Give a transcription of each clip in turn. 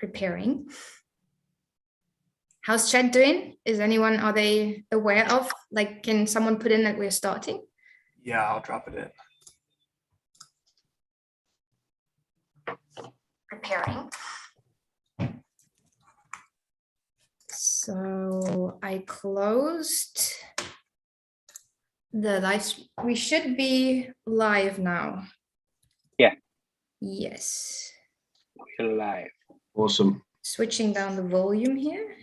preparing. How's chat doing? Are they aware of, like, can someone put in that we're starting? Yeah, I'll drop it in. Preparing. So I closed the live. We should be live now. Yeah. Yes. We're live. Awesome. Switching down the volume here.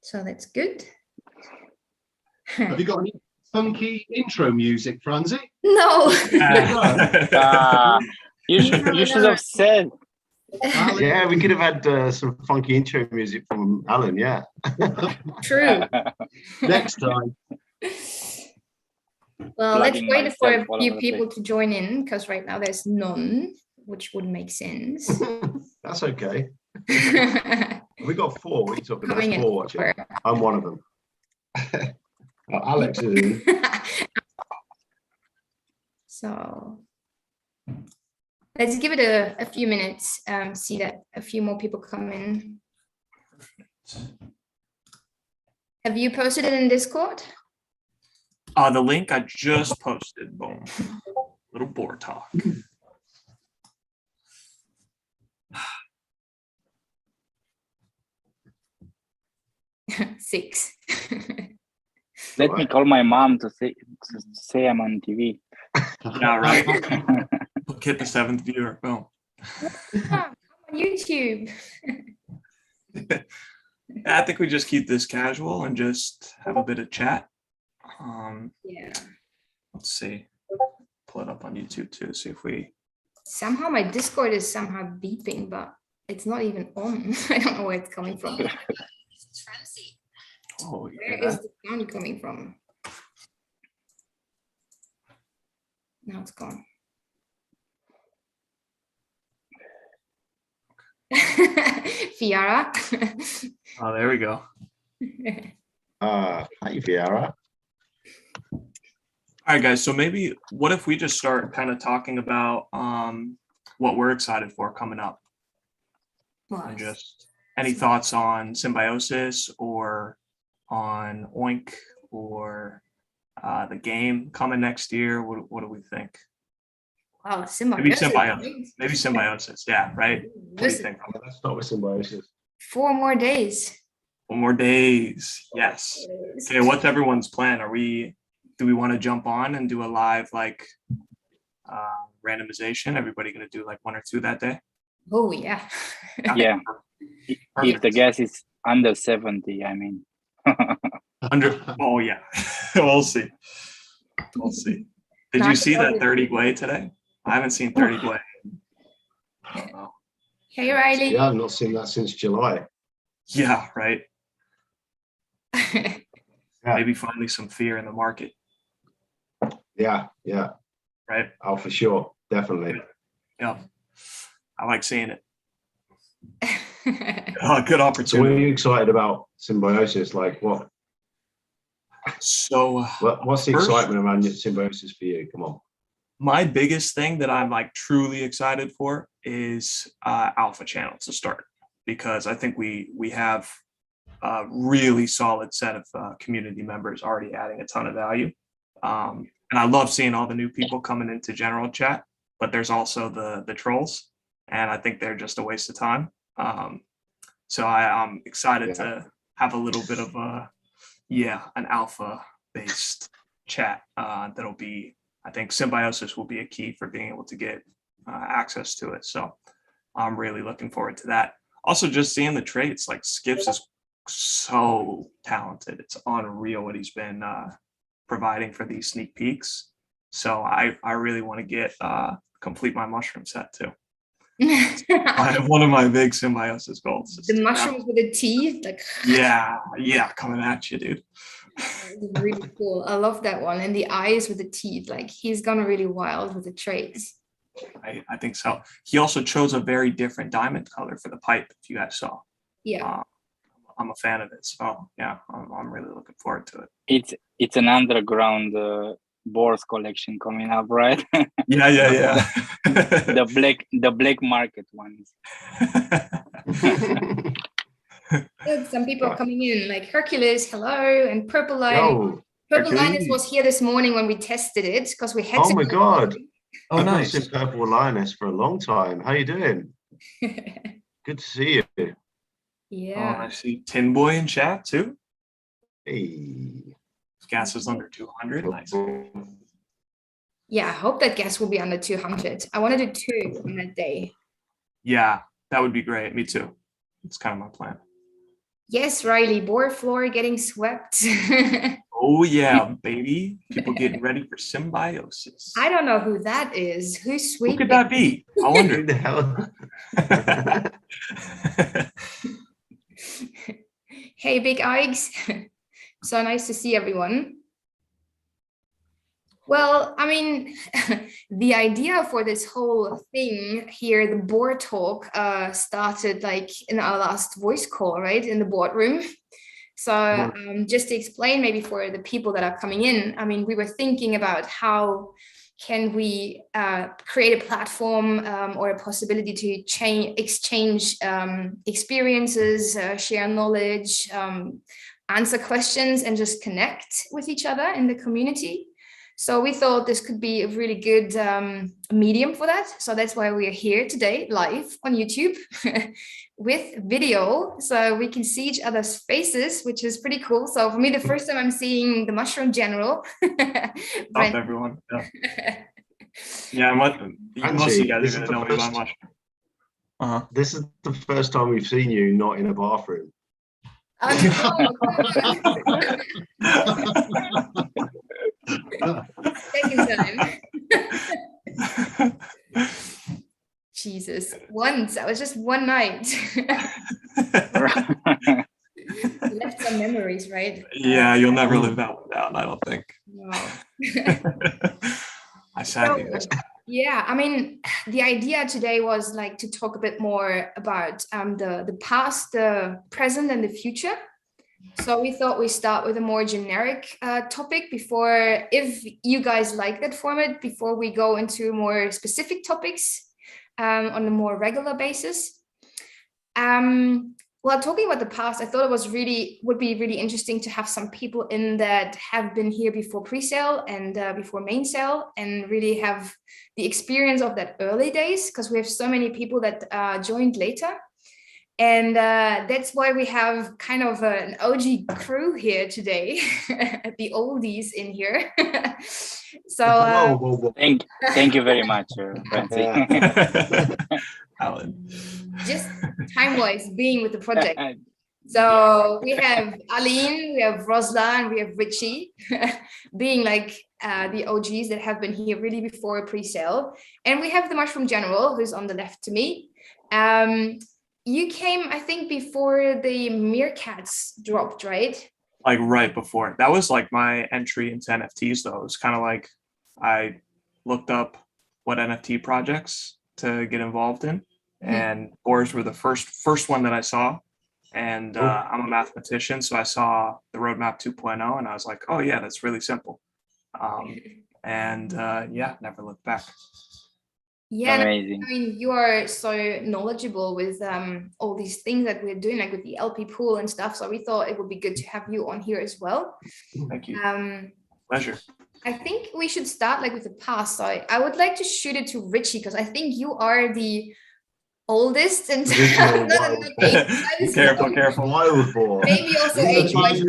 So that's good. Have you got any funky intro music, Franzi? No. You should have said. Yeah, we could have had some funky intro music from Alan. Yeah. True. Next time. Well, let's Plugging wait for a myself all few over the people place. to join in, because right now there's none, which would make sense. That's okay. We got 4. What are you talking about? Coming There's in 4 watching. for- I'm one of them. Oh, Alex is in. So let's give it a few minutes, see that a few more people come in. Have you posted it in Discord? The link I just posted. Boom. Little boar talk. 6. Let me call my mom to say I'm on TV. Yeah, right. Hit the 7th viewer. Boom. On YouTube. I think we just keep this casual and just have a bit of chat. Yeah. Let's see. Pull it up on YouTube too. See if we. Somehow my Discord is somehow beeping, but it's not even on. I don't know where it's coming from. Oh, Where yeah. is the sound coming from? Now it's gone. Fiara. Oh, there we go. Hi, Viara. All right, guys. So maybe what if we just start kind of talking about what we're excited for coming up, and just any thoughts on Symbiosis or on Oink or the game coming next year. What do we think? Wow, Maybe Symbiosis. Maybe Symbiosis. Yeah, right. What do you think? Let's start with Symbiosis. 4 more days. 4 more days. Yes. Okay. What's everyone's plan? Do we want to jump on and do a live randomization? Everybody going to do like 1 or 2 that day? Oh yeah. Yeah. Perfect. If the guest is under 70, I mean. Oh yeah. We'll see. We'll see. Did you see that 30 Gway today? I haven't seen 30 Gway. I don't know. Hey Riley. Yeah, I've not seen that since July. Yeah, right. Yeah. Maybe finally some fear in the market, Yeah. right? Oh, for sure. Definitely. Yeah. I like seeing it. Good So what are opportunity. you excited about Symbiosis? Like what? So What's the First- excitement around Symbiosis for you? Come on. my biggest thing that I'm like truly excited for is Alpha Channel to start, because I think we have a really solid set of community members already adding a ton of value. And I love seeing all the new people coming into general chat, but there's also the trolls, and I think they're just a waste of time. So I'm excited to have a little bit of an alpha based chat that'll be, I think Symbiosis will be a key for being able to get access to it. So I'm really looking forward to that. Also, just seeing the traits, like Skips is so talented. It's unreal what he's been providing for these sneak peeks. So I really want to get complete my mushroom set too. One of my big Symbiosis goals. The mushrooms with the teeth, like Yeah, coming at you, dude. it's really cool. I love that one. And the eyes with the teeth, like he's gone really wild with the traits. I think so. He also chose a very different diamond color for the pipe, if you guys saw. Yeah. I'm a fan of it. So yeah, I'm really looking forward to it. It's an underground Boars collection coming up, right? Yeah. the black market ones. Look, some people are coming in, like Hercules, hello, and Purple Line. Yo, Purple Hercules. Linus was here this morning when we tested it because we had oh to. my God. Oh, I've not nice. seen Purple Lioness for a long time. How you doing? Good to see you. Yeah. Oh, I see Tin Boy in chat too. Hey. Gas is under 200. Nice. Yeah, I hope that gas will be under 200. I want to do 2 on that day. Yeah, that would be great. Me too. It's kind of my plan. Yes, Riley, board floor getting swept. Oh yeah, baby. People getting ready for symbiosis. I don't know who that is. Who's Who sweeping? could that be? I Who wonder. the hell? Hey, Big Ikes. So nice to see everyone. Well, I mean, the idea for this whole thing here, the board talk, started like in our last voice call, right? In the boardroom. So just to explain maybe for the people that are coming in, I mean, we were thinking about how can we create a platform or a possibility to exchange experiences, share knowledge, answer questions, and just connect with each other in the community. So we thought this could be a really good medium for that. So that's why we are here today live on YouTube with video. So we can see each other's faces, which is pretty cool. So for me, the first time I'm seeing the Mushroom General. Up everyone. Yeah, most of you guys are going to know me by Mushroom. This is the first time we've seen you not in a bathroom. Second time. Jesus, once. That was just one night. Left some memories, right? Yeah, you'll never live that one down, I don't think. No. I sadly miss. Yeah, I mean, the idea today was like to talk a bit more about the past, the present, and the future. So we thought we start with a more generic topic before, if you guys like that format, before we go into more specific topics on a more regular basis. Well, talking about the past, I thought it would be really interesting to have some people in that have been here before pre-sale and before main sale, and really have the experience of that early days, because we have so many people that joined later. And that's why we have kind of an OG crew here today, the oldies in here. So Whoa. Thank you very much, Francie. Alan. Just time-wise being with the project. So we have Aline, we have Rosla, and we have Richie being like the OGs that have been here really before pre-sale. And we have the Mushroom General, who's on the left to me. You came, I think, before the Meerkats dropped, right? Like right before. That was like my entry into NFTs, though. It was kind of like I looked up what NFT projects to get involved in, and Boars were the first one that I saw. And I'm a mathematician, so I saw the roadmap 2.0, and I was like, oh yeah, that's really simple. Never looked back. Yeah, amazing. I mean, you are so knowledgeable with all these things that we're doing, like with the LP pool and stuff. So we thought it would be good to have you on here as well. Thank you. Pleasure. I think we should start like with the past. So I would like to shoot it to Richie, because I think you are the oldest and Careful. Wild boar. Maybe also age-wise.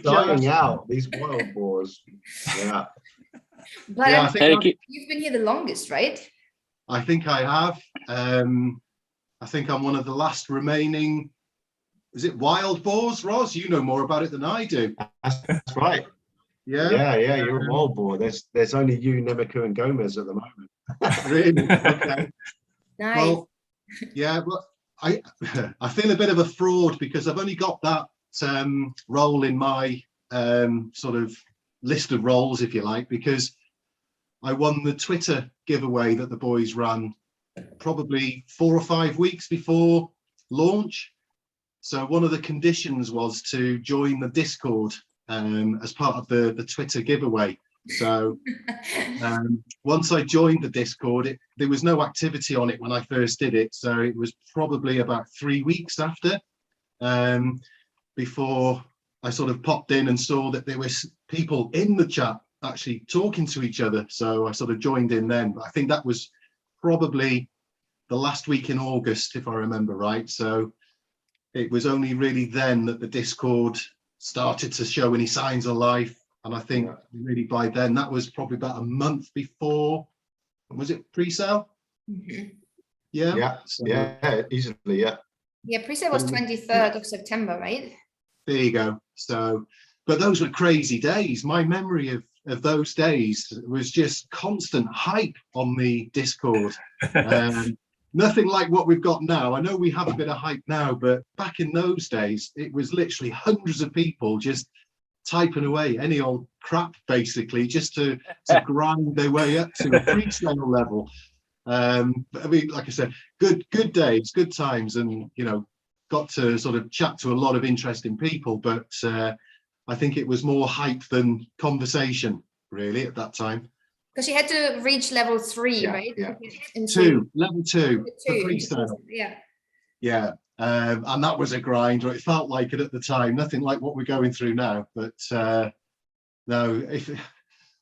Dying out, these wild boars. Yeah. But Yeah, I think you've been here the longest, right? I think I have. I think I'm one of the last remaining. Is it wild boars, Roz? You know more about it than I do. That's right. Yeah. You're a wild boar. There's only you, Nemiku, and Gomez at the moment. Really? Okay. Nice. Well, yeah. Well, I feel a bit of a fraud because I've only got that role in my sort of list of roles, if you like, because I won the Twitter giveaway that the boys ran probably 4 or 5 weeks before launch. So one of the conditions was to join the Discord as part of the Twitter giveaway. So once I joined the Discord, there was no activity on it when I first did it. So it was probably about 3 weeks after, before I sort of popped in and saw that there was people in the chat actually talking to each other. So I sort of joined in then. But I think that was probably the last week in August, if I remember right. So it was only really then that the Discord started to show any signs of life. And I think really by then, that was probably about a month before, was it pre-sale? Mhm. Yeah. Yeah, So yeah, easily, yeah. Yeah, pre-sale was 23rd of September, right? there you go. So, but those were crazy days. My memory of those days was just constant hype on the Discord. Nothing like what we've got now. I know we have a bit of hype now, but back in those days, it was literally hundreds of people just typing away any old crap, basically, just to grind their way up to a pre-sale level. But I mean, like I said, good days, good times, and got to sort of chat to a lot of interesting people. But I think it was more hype than conversation, really, at that time. Because you had to reach level 3, Yeah, right? yeah. Level two for Two. pre-sale. Yeah. Yeah, and that was a grind, or it felt like it at the time. Nothing like what we're going through now. But no,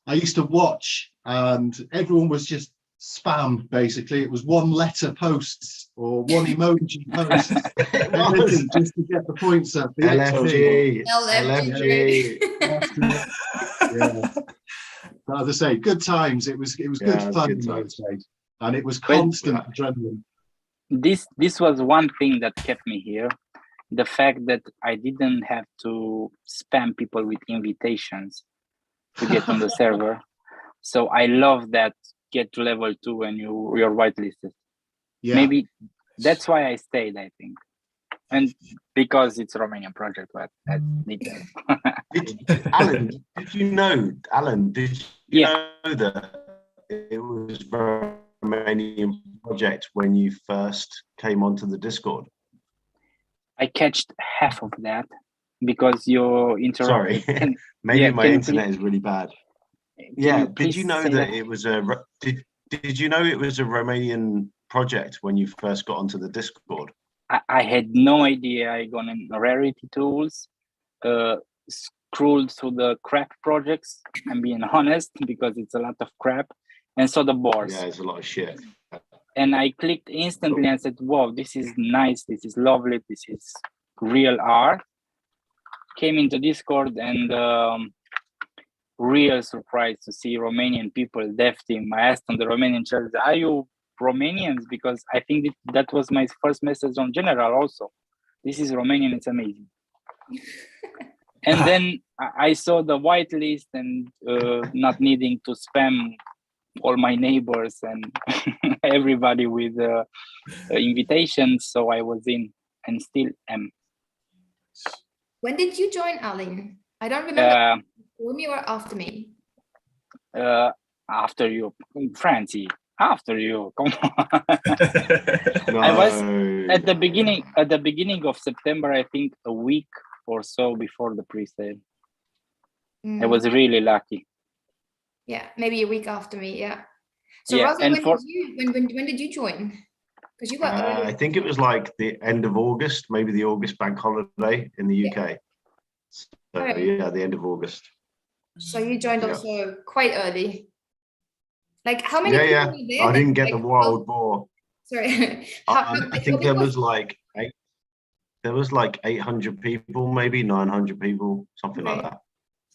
I used to watch, and everyone was just spam. Basically, it was one-letter posts or one emoji posts, anything just to get the points up. The XP. LFG. Yeah. But as I say, good times. It was good fun in those days, and it was constant adrenaline. This was one thing that kept me here. The fact that I didn't have to spam people with invitations to get on the server. So I love that get to level 2 and you're whitelisted. Yeah. Maybe that's why I stayed, I think. And because it's a Romanian project, but that's detail. Alan, did you know that it was a Romanian project when you first came onto the Discord? I catched half of that because you interrupted. Sorry, maybe my internet is really bad. Yeah, did you know that it was did you know it was a Romanian project when you first got onto the Discord? I had no idea. I gone in rarity tools, scrolled through the crap projects. I'm being honest because it's a lot of crap, and saw the boars. Yeah, it's a lot of shit. And I clicked instantly and said, "Wow, this is nice. This is lovely. This is real art." Came into Discord and real surprised to see Romanian people, dev team. I asked on the Romanian chat, "Are you Romanians?" Because I think that was my first message on general also. This is Romanian, it's amazing. And then I saw the whitelist and not needing to spam all my neighbors and everybody with invitations. So I was in and still am. When did you join, Alan? I don't remember. Before me or after me? After you, Francie. After you, come on. No. I was at the beginning of September, I think a week or so before the pre-sale. I was really lucky. Yeah, maybe a week after me. Yeah. So yeah, Rosie, when did you join? Because you were early. I think it was like the end of August, maybe the August bank holiday in the UK. So, yeah, the end of August. So you joined also quite early. Like how many people were there? I didn't get the wild boar. Sorry. I think there was like 800 people, maybe 900 people, something like that.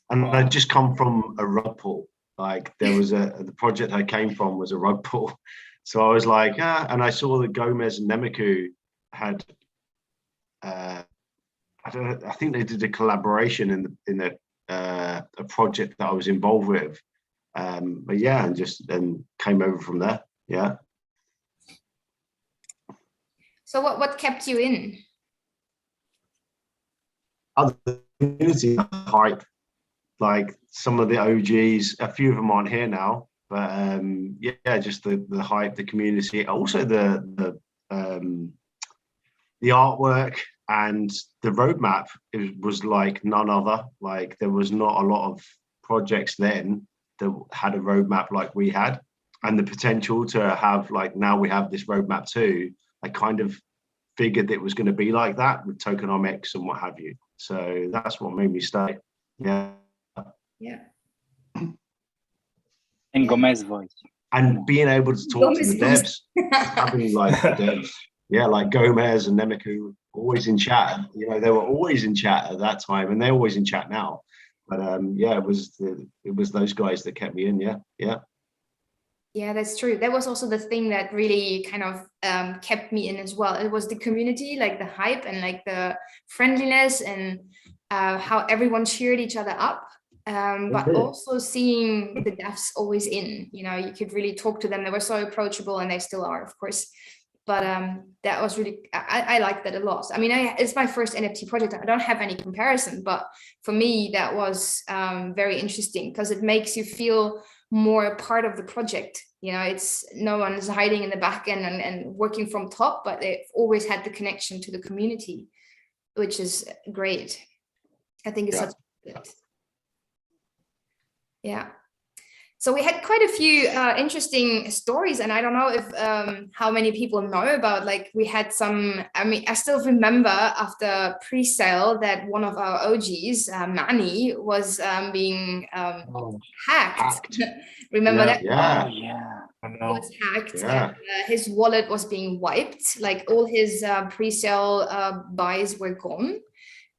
And I just come from a rug pull. Like there was the project I came from was a rug pull. So I was like, and I saw that Gomez and Nemiku had, I think they did a collaboration in a project that I was involved with. But yeah, and came over from there. Yeah. So what kept you in? Other community hype, like some of the OGs, a few of them aren't here now, but yeah, just the hype, the community, also the artwork, and the roadmap was like none other. Like there was not a lot of projects then that had a roadmap like we had, and the potential to have like now we have this roadmap too. I kind of figured it was going to be like that with tokenomics and what have you. So that's what made me stay. Yeah. Yeah. And Gomez voice. And being able to talk to the Gomez devs, having like the devs, yeah, like Gomez and Nemiku, always in chat. You know, they were always in chat at that time, and they're always in chat now. But yeah, it was those guys that kept me in. Yeah, yeah. Yeah, that's true. That was also the thing that really kind of kept me in as well. It was the community, like the hype and like the friendliness and how everyone cheered each other up. But also seeing the devs always in, you know, you could really talk to them. They were so approachable, and they still are, of course. But that was really, I like that a lot. I mean, it's my first NFT project. I don't have any comparison, but for me, that was very interesting because it makes you feel more a part of the project. You know, it's no one is hiding in the back end and working from top, but they've always had the connection to the community, which is great. I think it's such good. Yeah. So we had quite a few interesting stories, and I don't know if how many people know about, like we had some, I mean, I still remember after pre-sale that one of our OGs, Manny, was being hacked. Remember that? Yeah. Oh, yeah. I He know. was hacked. Yeah. And, his wallet was being wiped, like all his pre-sale buys were gone.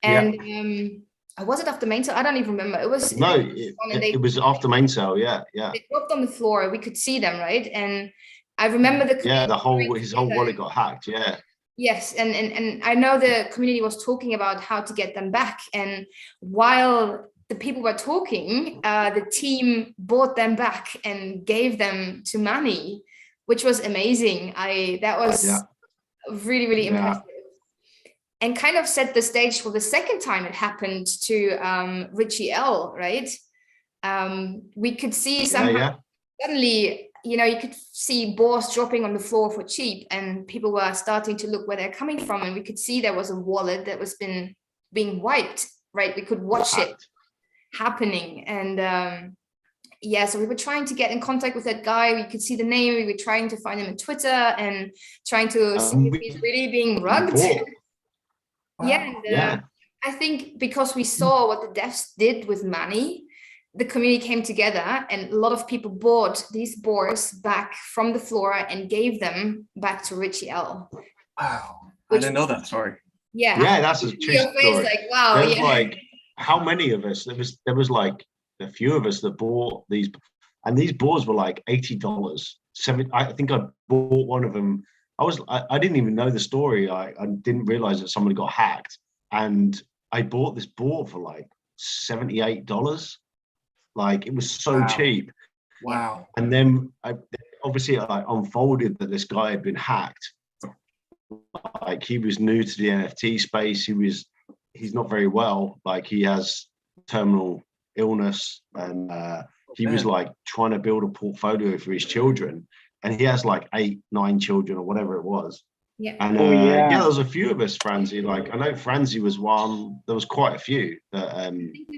And was it after main sale? I don't even remember. It was it was after main sale. Yeah, yeah. They dropped on the floor. We could see them, right? And I remember his whole wallet got hacked. Yeah. Yes, and I know the community was talking about how to get them back. And while the people were talking, the team bought them back and gave them to Manny, which was amazing. That was really, really impressive. And kind of set the stage for the second time it happened to Richie L, right? We could see suddenly, you know, you could see boars dropping on the floor for cheap, and people were starting to look where they're coming from, and we could see there was a wallet that was being wiped, right? We could watch it happening, and so we were trying to get in contact with that guy. We could see the name. We were trying to find him on Twitter and trying to see if he's really being rugged. Wow. I think because we saw what the devs did with Manny, the community came together, and a lot of people bought these boars back from the floor and gave them back to Richie L. Wow. I didn't know that story. Yeah. Yeah, that's a true story. Like, wow. There's like, how many of us? There was like a few of us that bought these, and these boars were like $80. I think I bought one of them. I didn't even know the story. I didn't realize that somebody got hacked, and I bought this boar for like $78. Like, it was so cheap. Wow. And then obviously I unfolded that this guy had been hacked. Like, he was new to the NFT space. He's not very well. Like, he has terminal illness, and he was like trying to build a portfolio for his children. And he has like 8, 9 children or whatever it was. Yeah. And there was a few of us, Franzi. Like, I know Franzi was one. There was quite a few that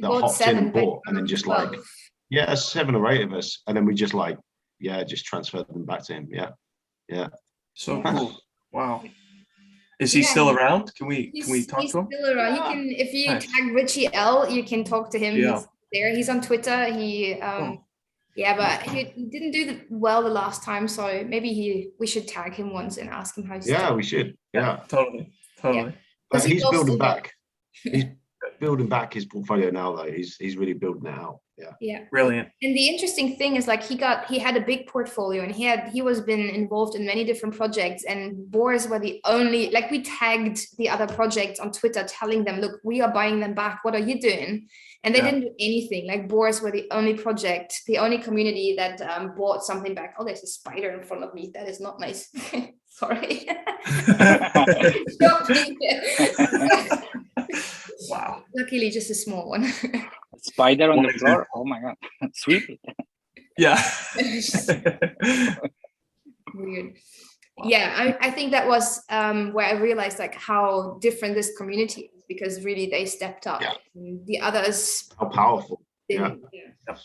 hopped in and bought, and then just 12. Like, 7 or 8 of us, and then we just like, just transferred them back to him. Yeah. So cool. Wow. Is he still around? Can we talk to him? He's still around. You can, if you tag Richie L, you can talk to him. Yeah. He's there. He's on Twitter. But he didn't do well the last time, so maybe we should tag him once and ask him how he's doing. We should. Yeah. Totally. Yeah. But he's building back. He's building back his portfolio now, though. He's really building it out. Yeah. Brilliant. And the interesting thing is, like, he had a big portfolio, and he was been involved in many different projects, and Boars were the only, like, we tagged the other projects on Twitter telling them, look, we are buying them back. What are you doing? And they didn't do anything. Like, Boars were the only project, the only community that bought something back. Oh, there's a spider in front of me. That is not nice. Sorry. Wow. Luckily, just a small one. Spider on the floor. Oh my god. Sweep it. Yeah. Weird. Yeah, I think that was where I realized like how different this community is, because really they stepped up. Yeah. And the others How powerful. Yeah. didn't. Yeah.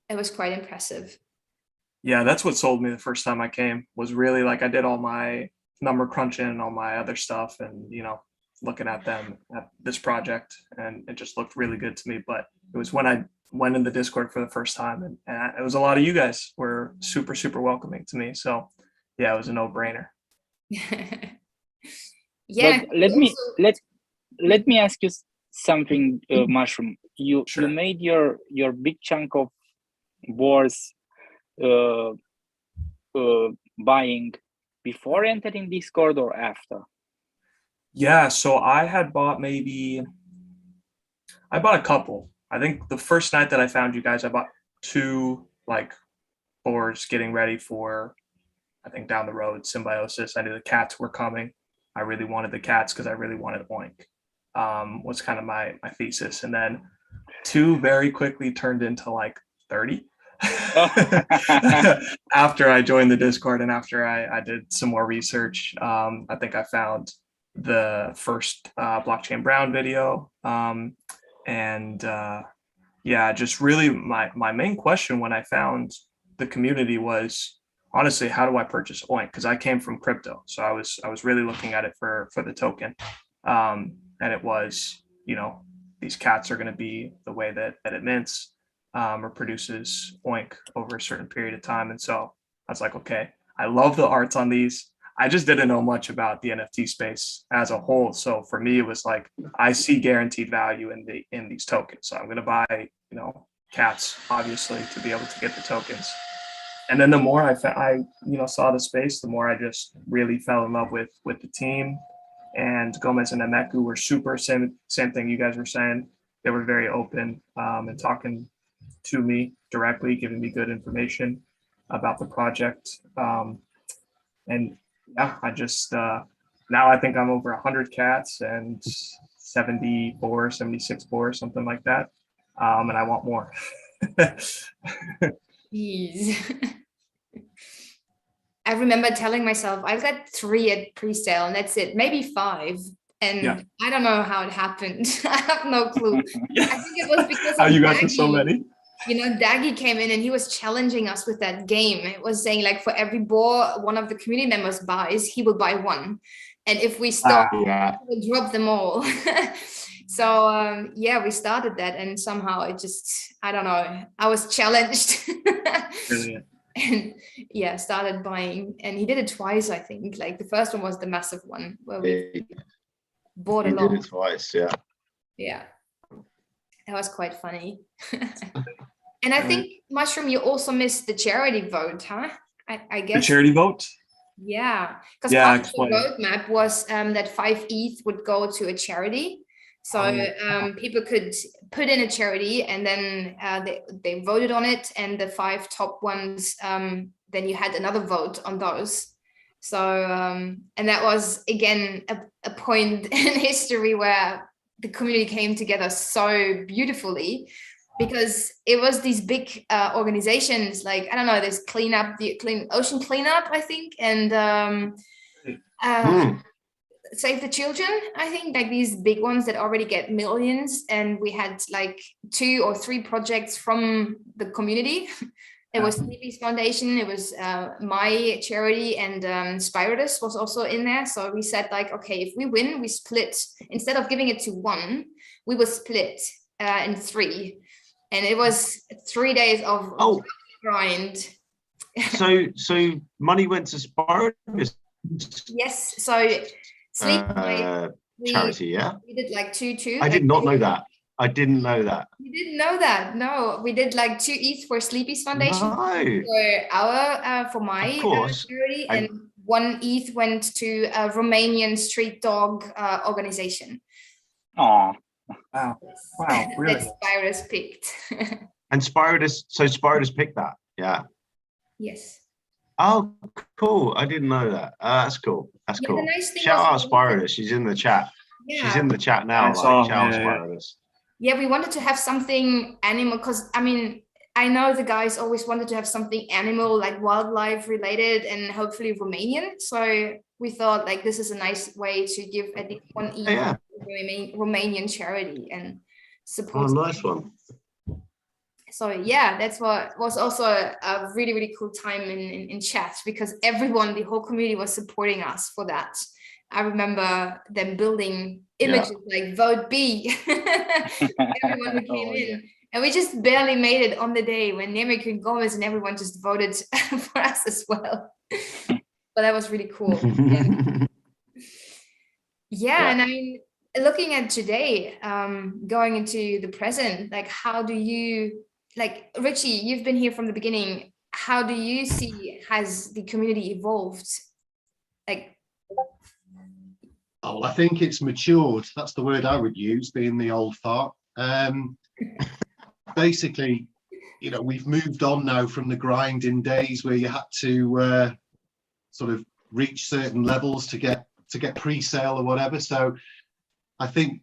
It was quite impressive. Yeah, that's what sold me the first time I came, was really like I did all my number crunching and all my other stuff, and looking at them at this project, and it just looked really good to me. But it was when I went in the Discord for the first time, and it was a lot of you guys were super, super welcoming to me. So yeah, it was a no-brainer. Yeah. But let me ask you something, Mushroom. You Sure. you made your big chunk of boards buying before entering Discord or after? Yeah, so I bought a couple. I think the first night that I found you guys, I bought 2 like boards getting ready for, I think, down the road Symbiosis. I knew the cats were coming. I really wanted the cats because I really wanted Oink. Was kind of my thesis. And then 2 very quickly turned into like 30. After I joined the Discord and after I did some more research. I think I found the first Blockchain Brown video. Just really my main question when I found the community was, honestly, how do I purchase Oink? Because I came from crypto, so I was really looking at it for the token, and it was, these cats are going to be the way that it mints or produces Oink over a certain period of time. And so I was like, okay, I love the arts on these. I just didn't know much about the NFT space as a whole. So for me, it was like, I see guaranteed value in these tokens. So I'm going to buy, cats, obviously, to be able to get the tokens. And then the more I saw the space, the more I just really fell in love with the team. And Gomez and Emeku were super, same thing you guys were saying. They were very open and talking to me directly, giving me good information about the project. And yeah, I just, now I think I'm over 100 cats and 74, 76 boars, something like that. And I want more. Jeez. I remember telling myself I've got 3 at pre-sale and that's it, maybe 5. And Yeah. I don't know how it happened. I have no clue. I think it was because How of you got to Daggy. so many? Daggy came in and he was challenging us with that game. It was saying like for every boar one of the community members buys, he will buy 1. And if we stop, Yeah. we'll drop them all. So we started that, and somehow it just, I don't know, I was challenged. Brilliant. And started buying, and he did it twice, I think. Like the first one was the massive one where we bought a lot. He did it twice, yeah. Yeah, that was quite funny. And I think, Mushroom, you also missed the charity vote, huh? I guess. The charity vote? Yeah, because Yeah, part of the roadmap was that 5 ETH would go to a charity. So people could put in a charity, and then they voted on it, and the 5 top ones, then you had another vote on those. So and that was again a point in history where the community came together so beautifully, because it was these big organizations, like, I don't know, there's Ocean Cleanup, I think, and Save the Children, I think, like these big ones that already get millions. And we had like 2 or 3 projects from the community. It was Sleepy's Foundation, it was my charity, and Spiritus was also in there. So we said like, okay, if we win, we split. Instead of giving it to 1, we will split in 3. And it was 3 days of grind. So money went to Spiritus? Yes, so Sleep charity, yeah? We did like 2. I did not know that. I didn't know that. You didn't know that? No, we did like 2 ETH for Sleepy's Foundation, for my charity, and 1 ETH went to a Romanian street dog organization. Oh, wow, really? That Spiritus picked. And Spiritus picked that, yeah. Yes. Oh, cool! I didn't know that. That's cool. That's cool. The nice thing Shout out Spiritus. She's in the chat. Yeah. She's in the chat now. Shout out Spiritus. Yeah, we wanted to have something animal, because I mean, I know the guys always wanted to have something animal, like wildlife related, and hopefully Romanian. So we thought like this is a nice way to give at least one eve Yeah. to Romanian charity and Oh, support. nice one. So yeah, that's what was also a really, really cool time in chat, because everyone, the whole community was supporting us for that. I remember them building images like vote B. Everyone who came Oh, in. yeah. And we just barely made it on the day when Nemec and Gomez and everyone just voted for us as well. But that was really cool. Yeah, and I mean, looking at today, going into the present, like how do you, like Richie, you've been here from the beginning. How do you see, has the community evolved? Like, Oh, I think it's matured. That's the word I would use, being the old fart. Basically, you know, we've moved on now from the grinding days where you had to sort of reach certain levels to get pre-sale or whatever. So I think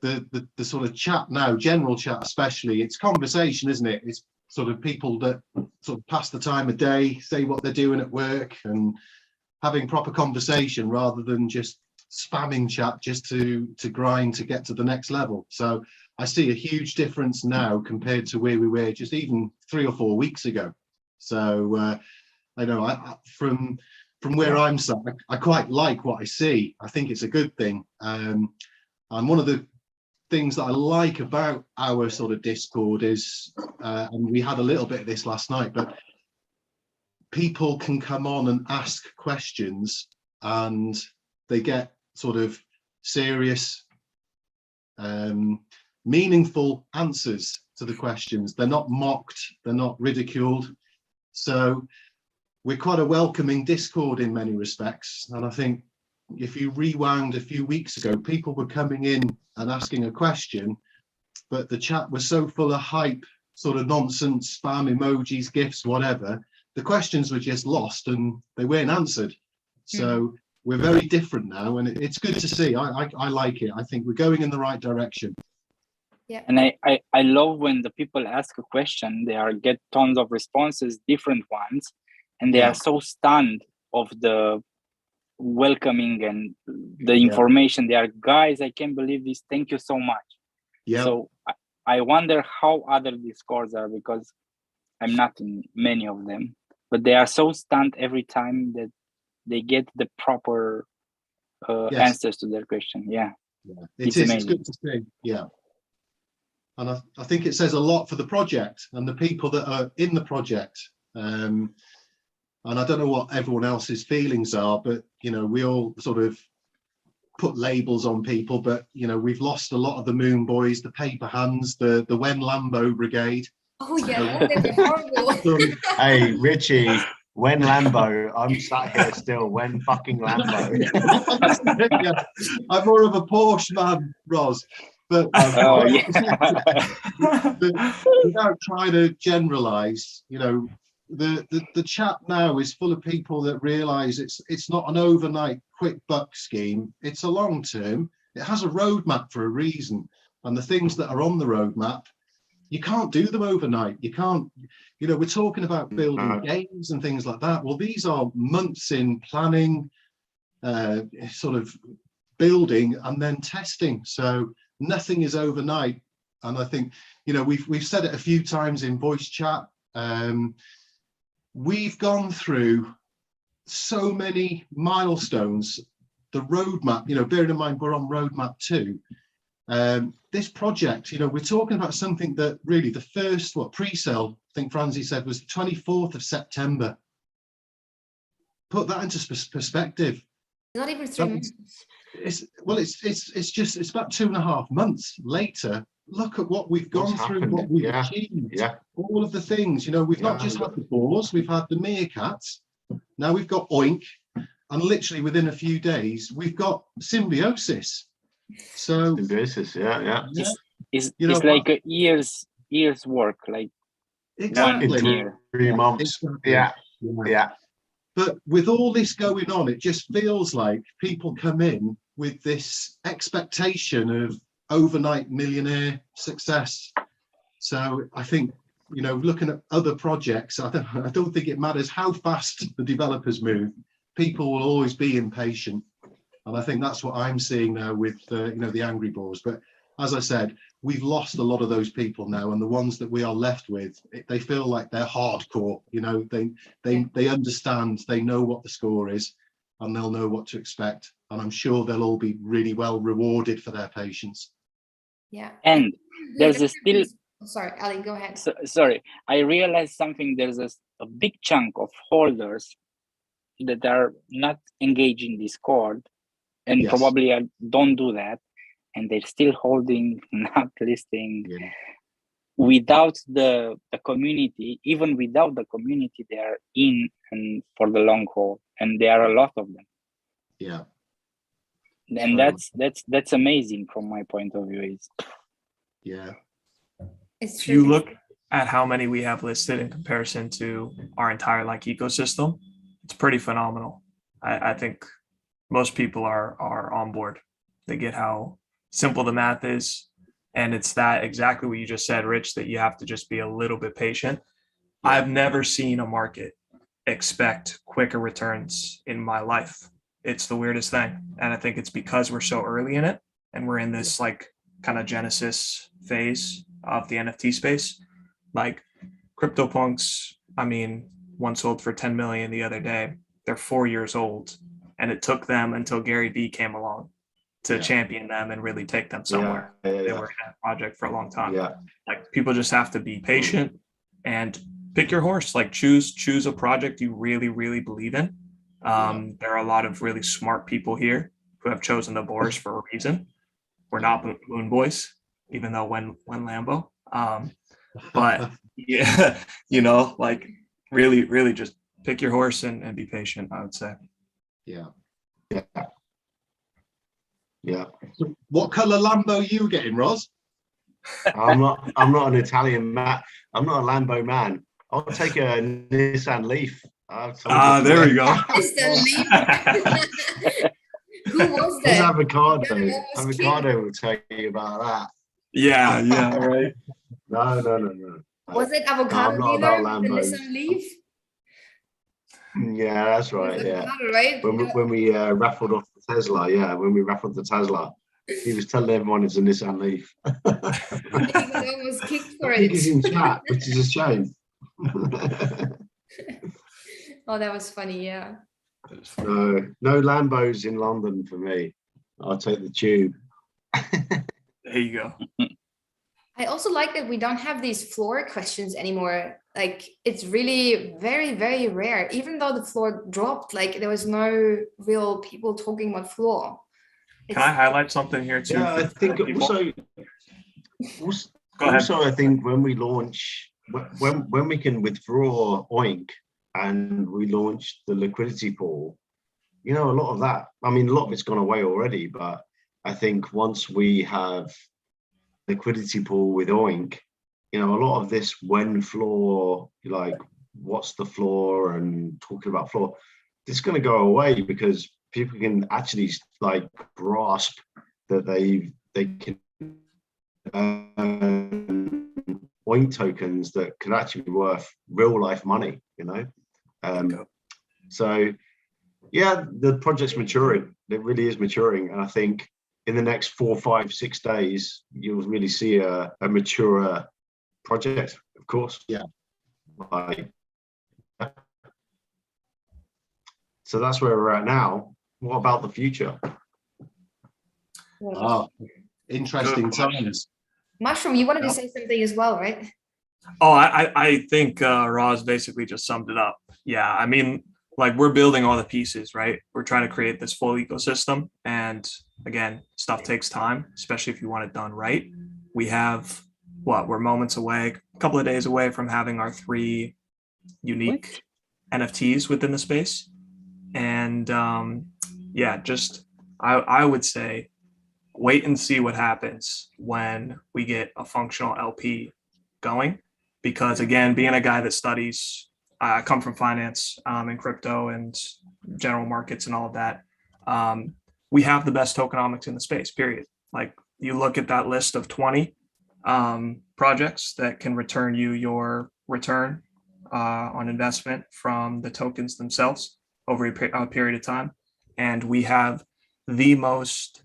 the sort of chat now, general chat especially, it's conversation, isn't it? It's sort of people that sort of pass the time of day, say what they're doing at work, and having proper conversation rather than just spamming chat just to grind to get to the next level. So I see a huge difference now compared to where we were just even 3 or 4 weeks ago. So I know from where I'm sat, I quite like what I see. I think it's a good thing. And one of the things that I like about our sort of Discord is, and we had a little bit of this last night, but people can come on and ask questions and they get sort of serious, meaningful answers to the questions. They're not mocked, they're not ridiculed. So we're quite a welcoming Discord in many respects. And I think if you rewound a few weeks ago, people were coming in and asking a question, but the chat was so full of hype, sort of nonsense, spam emojis, gifs, whatever. The questions were just lost and they weren't answered. So we're very different now, and it's good to see. I like it. I think we're going in the right direction. yeah. And I love when the people ask a question, they get tons of responses, different ones, and they are so stunned of the welcoming and the information. They are, guys, I can't believe this. Thank you so much. Yeah. So I wonder how other Discords are, because I'm not in many of them, but they are so stunned every time that they get the proper answers to their question. Yeah. It's amazing. It's good to see. Yeah. And I think it says a lot for the project and the people that are in the project. And I don't know what everyone else's feelings are, but, you know, we all sort of put labels on people, but, you know, we've lost a lot of the Moon Boys, the Paper Hands, the When Lambo Brigade. Oh, yeah, they were horrible. Hey, Richie, when Lambo, I'm sat here still, when fucking Lambo. Yeah, I'm more of a Porsche man, Ros. But, without trying to generalize, you know, the chat now is full of people that realize it's not an overnight quick buck scheme. It's a long term. It has a roadmap for a reason, and the things that are on the roadmap, you can't do them overnight. You can't, you know, we're talking about building games and things like that. Well, these are months in planning, sort of building and then testing. So nothing is overnight. And I think, you know, we've said it a few times in voice chat. We've gone through so many milestones. The roadmap, you know, bearing in mind we're on roadmap 2. This project, you know, we're talking about something that really the first, pre-sale, I think Franzi said, was the 24th of September. Put that into perspective. Not even 3 months. It's about 2.5 months later. Look at what we've gone through, what we've achieved. All of the things, you know, we've not just had the boars, we've had the meerkats. Now we've got Oink, and literally within a few days, we've got Symbiosis. So Symbiosis, it's like a year's work, like exactly 1 year. 3 months. Exactly. Yeah. But with all this going on, it just feels like people come in with this expectation of overnight millionaire success. So I think, looking at other projects, I don't think it matters how fast the developers move. People will always be impatient, and I think that's what I'm seeing now with the Angry Boars. But as I said, we've lost a lot of those people now, and the ones that we are left with, they feel like they're hardcore. They understand, they know what the score is, and they'll know what to expect. And I'm sure they'll all be really well rewarded for their patience. Yeah. And there's still. Sorry, Ali, go ahead. Sorry, I realized something. There's a big chunk of holders that are not engaging Discord, and Yes. probably don't do that, and they're still holding, not listing. Yeah. Without the community, even without the community, they are in and for the long haul, and there are a lot of them. Yeah. And that's amazing from my point of view. Yeah. If you look at how many we have listed in comparison to our entire ecosystem, it's pretty phenomenal. I think most people are on board. They get how simple the math is. And it's that exactly what you just said, Rich, that you have to just be a little bit patient. Yeah. I've never seen a market expect quicker returns in my life. It's the weirdest thing. And I think it's because we're so early in it and we're in this kind of genesis phase of the NFT space. CryptoPunks, one sold for 10 million the other day. They're 4 years old, and it took them until Gary Vee came along to champion them and really take them somewhere. They were in that project for a long time. Yeah. People just have to be patient and pick your horse. Choose a project you really, really believe in. There are a lot of really smart people here who have chosen the Boars for a reason. We're not Moon Boys, even though when Lambo. But yeah, really, really just pick your horse and be patient, I would say. Yeah. So what color Lambo are you getting, Roz? I'm not an Italian man. I'm not a Lambo man. I'll take a Nissan Leaf. There we go. Nissan Leaf. Who was that? It's avocado will tell you about that. Yeah, right. No. Was it avocado dealer with the Nissan Leaf? Yeah, that's right. Yeah, right? When we raffled off the Tesla, he was telling everyone it's a Nissan Leaf. He was almost kicked for I think it. he's in chat, which is a shame. Oh, that was funny. Yeah. No Lambos in London for me. I'll take the tube. There you go. I also like that we don't have these floor questions anymore. It's really very, very rare. Even though the floor dropped, there was no real people talking about floor. Can I highlight something here too? Yeah, I think also I think when we launch, when we can withdraw Oink and we launch the liquidity pool, a lot of that, a lot of it's gone away already, but I think once we have liquidity pool with Oink, a lot of this when floor, what's the floor and talking about floor, this is going to go away because people can actually grasp that they can Oink tokens that could actually be worth real life money, so yeah, the project's maturing. It really is maturing, and I think in the next 4, 5, 6 days you'll really see a mature project, of course. Yeah. So that's where we're at now. What about the future? Interesting times. Mushroom, you wanted to say something as well, right? Oh, I think Roz basically just summed it up. Yeah, we're building all the pieces, right? We're trying to create this full ecosystem. And again, stuff takes time, especially if you want it done right. We have we're moments away, a couple of days away from having our 3 unique NFTs within the space. And I would say wait and see what happens when we get a functional LP going. Because again, being a guy that studies, I come from finance and crypto and general markets and all of that. We have the best tokenomics in the space, period. You look at that list of 20, projects that can return you your return on investment from the tokens themselves over a period of time. And we have the most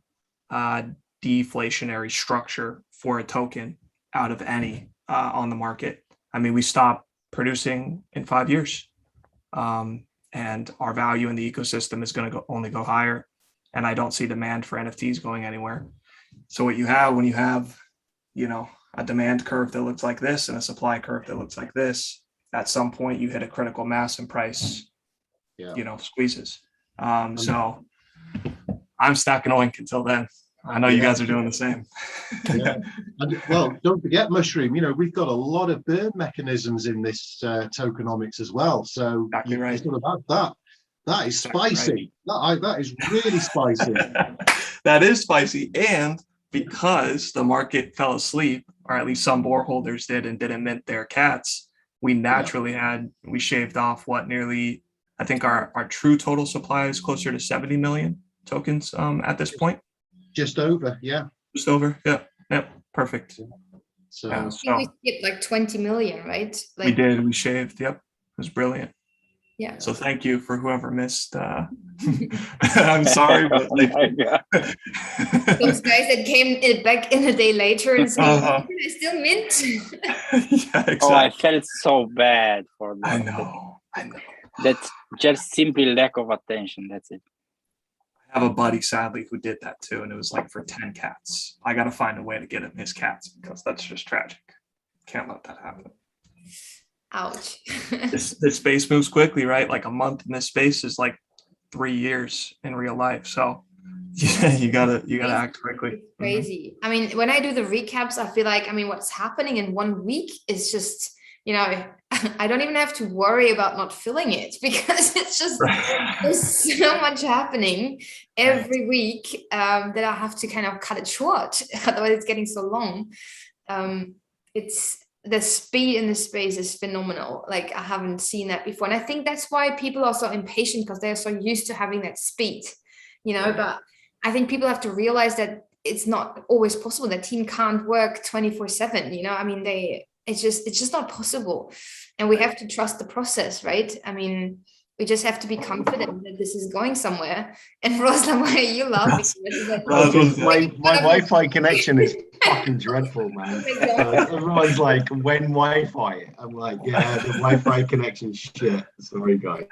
deflationary structure for a token out of any on the market. I mean, we stopped producing in 5 years, and our value in the ecosystem is going to only go higher. And I don't see demand for NFTs going anywhere. So what you have when you have, a demand curve that looks like this and a supply curve that looks like this, at some point you hit a critical mass and price, squeezes. So I'm stacking oink until then. I know you guys are doing the same. Yeah. And, well, don't forget, Mushroom, we've got a lot of burn mechanisms in this tokenomics as well. So Exactly right. it's not about that. That is spicy. Right. That is really spicy. That is spicy. And because the market fell asleep, or at least some boar holders did and didn't mint their cats, we naturally we shaved off nearly, I think our true total supply is closer to 70 million tokens at this point. Just over, yeah. Just over, yep, perfect. So, I think we skipped like 20 million, right? We did, we shaved, yep. It was brilliant. Yeah. So thank you for whoever missed. I'm sorry, but those guys that came back in a day later and said, "I still mint." Yeah, exactly. Oh, I felt so bad for them. I know. That's just simply lack of attention. That's it. I have a buddy, sadly, who did that too, and it was like for 10 cats. I got to find a way to get him his cats because that's just tragic. Can't let that happen. Ouch. This space moves quickly, right? Like a month in this space is like 3 years in real life. So yeah, you gotta act quickly. It's crazy. I mean, when I do the recaps, I feel like, what's happening in 1 week is just, I don't even have to worry about not filling it because it's just, there's so much happening every week that I have to kind of cut it short. Otherwise it's getting so long. The speed in the space is phenomenal. Like I haven't seen that before. And I think that's why people are so impatient because they're so used to having that speed, but I think people have to realize that it's not always possible. That team can't work 24/7, it's just not possible. And we have to trust the process, right? We just have to be confident that this is going somewhere. And Roslan, why are you laughing? My Wi-Fi connection is fucking dreadful, man. Everyone's like, when Wi-Fi? I'm like, yeah, the Wi-Fi connection shit. Sorry, guys.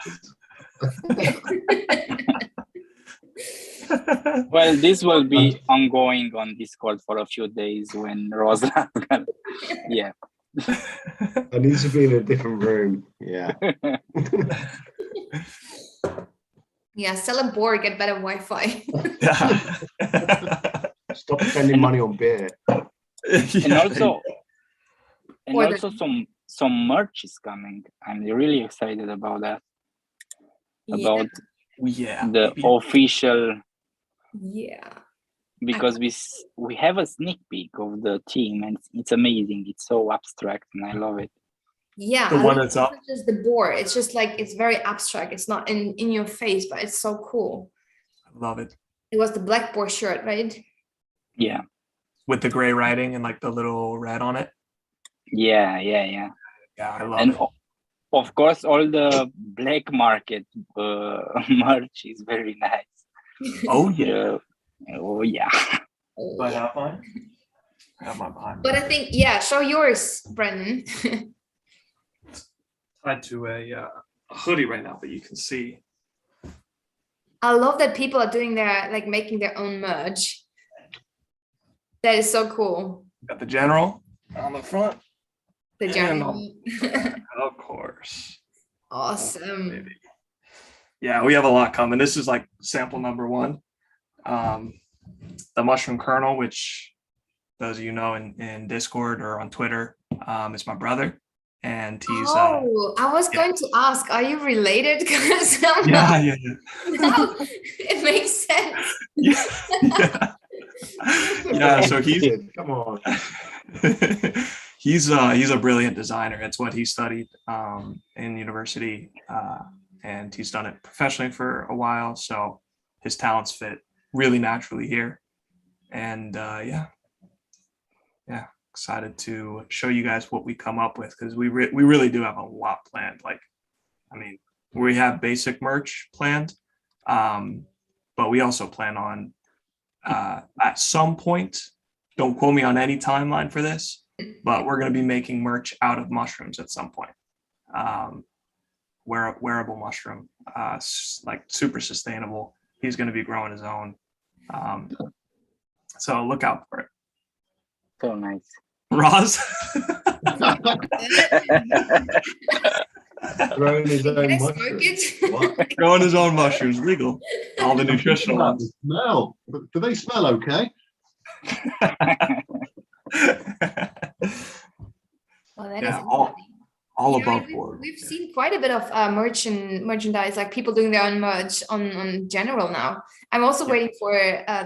Well, this will be ongoing on Discord for a few days when Roslan, yeah. I need to be in a different room. Yeah. Yeah, sell a board, get better Wi-Fi. Stop spending money on beer. And also some merch is coming. I'm really excited about that. About the official. Yeah. Because we have a sneak peek of the team and it's amazing. It's so abstract and I love it. Yeah, the one that's up. It's just the board. It's just like, it's very abstract. It's not in your face, but it's so cool. I love it. It was the black board shirt, right? Yeah. With the gray writing and like the little red on it. Yeah. Yeah, I love it. Of course, all the black market merch is very nice. Oh yeah. Oh yeah. Do I have mine? I have mine behind me. But I think, show yours, Brendan. Tied to a hoodie right now that you can see. I love that people are doing making their own merch. That is so cool. Got the general on the front. The general. Of course. Awesome. Maybe. Yeah, we have a lot coming. This is like sample number 1. The mushroom kernel, which those of you know in Discord or on Twitter, is my brother. And he's I was going to ask, are you related? Because yeah. No, it makes sense. Yeah, so he's come on. he's a brilliant designer. It's what he studied in university, and he's done it professionally for a while. So his talents fit really naturally here. And excited to show you guys what we come up with, because we really do have a lot planned. Like, I mean, we have basic merch planned, but we also plan on at some point, don't quote me on any timeline for this, but we're going to be making merch out of mushrooms at some point. Wearable mushroom, like super sustainable. He's going to be growing his own. So look out for it. So nice. Roz? Growing his Can own I smoke mushrooms. it? What? Growing his own mushrooms, legal. All the nutritional ones. Smell. Do they smell okay? Well, that Yeah, is all interesting. above board. We've seen quite a bit of merchandise, like people doing their own merch on general now. I'm also waiting for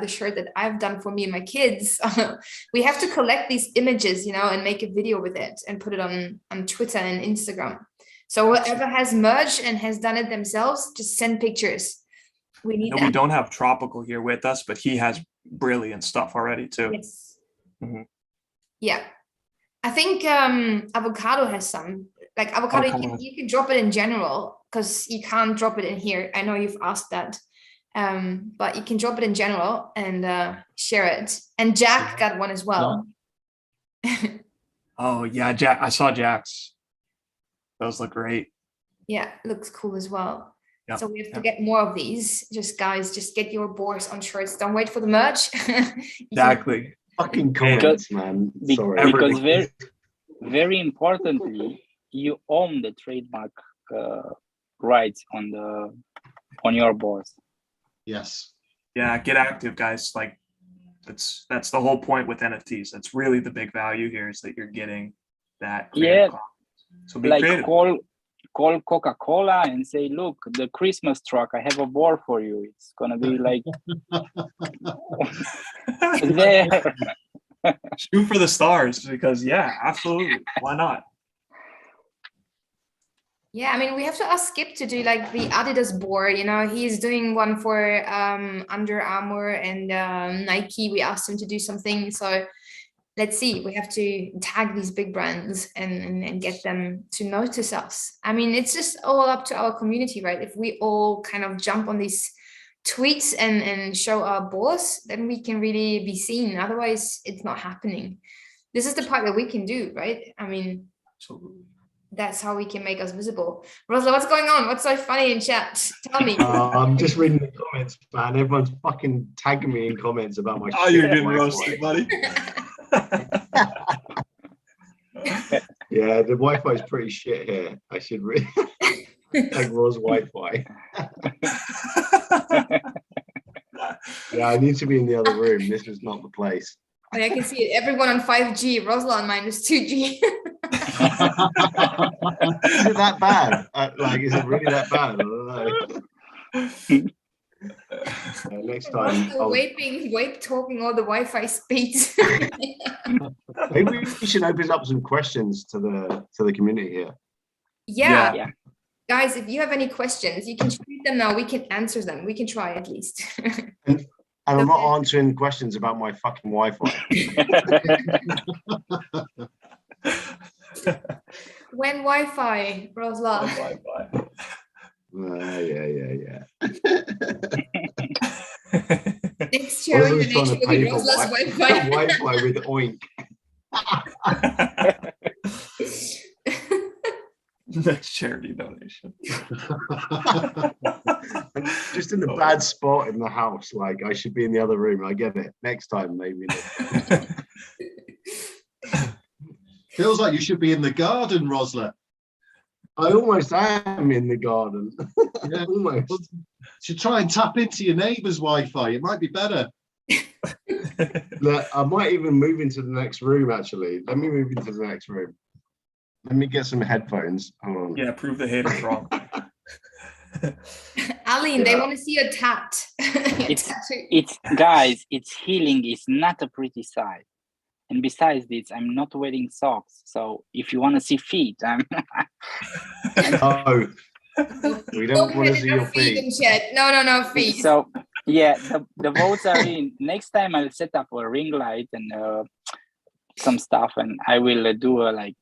the shirt that I've done for me and my kids. We have to collect these images, and make a video with it and put it on Twitter and Instagram. So whoever has merch and has done it themselves, just send pictures. We need that. We don't have Tropical here with us, but he has brilliant stuff already too. Yes. Mhm. Yeah. I think avocado has some. Like avocado, you can drop it in general, because you can't drop it in here. I know you've asked that. But you can drop it in general and share it. And Jack got one as well. Oh yeah, Jack. I saw Jack's. Those look great. Yeah, looks cool as well. Yep, So we have to get more of these. Guys, just get your boars on shirts. Don't wait for the merch. Exactly. Fucking comments, man. Sorry. Because very importantly, you own the trademark rights on your boards. Yes. Yeah, get active, guys. Like that's the whole point with NFTs. That's really the big value here, is that you're getting that. Yeah. So be Like creative. call Coca-Cola and say, look, the Christmas truck, I have a board for you. It's gonna be like there. Shoot for the stars, because yeah, absolutely. Why not? Yeah, I mean, we have to ask Skip to do like the Adidas board. He's doing one for Under Armour and Nike. We asked him to do something. So let's see. We have to tag these big brands and get them to notice us. I mean, it's just all up to our community, right? If we all kind of jump on these tweets and show our boss, then we can really be seen. Otherwise, it's not happening. This is the part that we can do, right? I mean, Absolutely. that's how we can make us visible. Rosla, what's going on? What's so funny in chat? Tell me. I'm just reading the comments, man. Everyone's fucking tagging me in comments about my Oh, shit you're getting Wi-Fi. roasted, buddy. Yeah, the Wi-Fi is pretty shit here. I should really like Ro's Wi-Fi. Yeah, I need to be in the other room. This is not the place. I can see it. Everyone on 5G. Rosla on minus 2G. Is it that bad? Is it really that bad? I don't know. Next time, Vape talking all the Wi-Fi speeds. maybe we should open up some questions to the community here. Yeah. Guys, if you have any questions, you can shoot them now. We can answer them. We can try at least. And I'm not answering questions about my fucking Wi-Fi. When Wi-Fi, Rosla. Yeah. Next charity donation will be Rosla's Wi-Fi. Wi-Fi with Oink. Next charity donation. Just in the bad spot in the house. Like, I should be in the other room. I get it. Next time, maybe. Feels like you should be in the garden, Rosla. I almost am in the garden. Yeah. Almost. Should try and tap into your neighbour's Wi-Fi. It might be better. Look, I might even move into the next room, actually. Let me move into the next room. Let me get some headphones. Hold on. Yeah, prove the haters wrong. Aline, they want to see a tat. It's guys, it's healing. It's not a pretty sight. And besides this, I'm not wearing socks. So if you want to see feet, I'm. Oh, we don't want to see your feet. feet. No feet. So yeah, the votes are in. Next time I'll set up a ring light and some stuff, and I will do like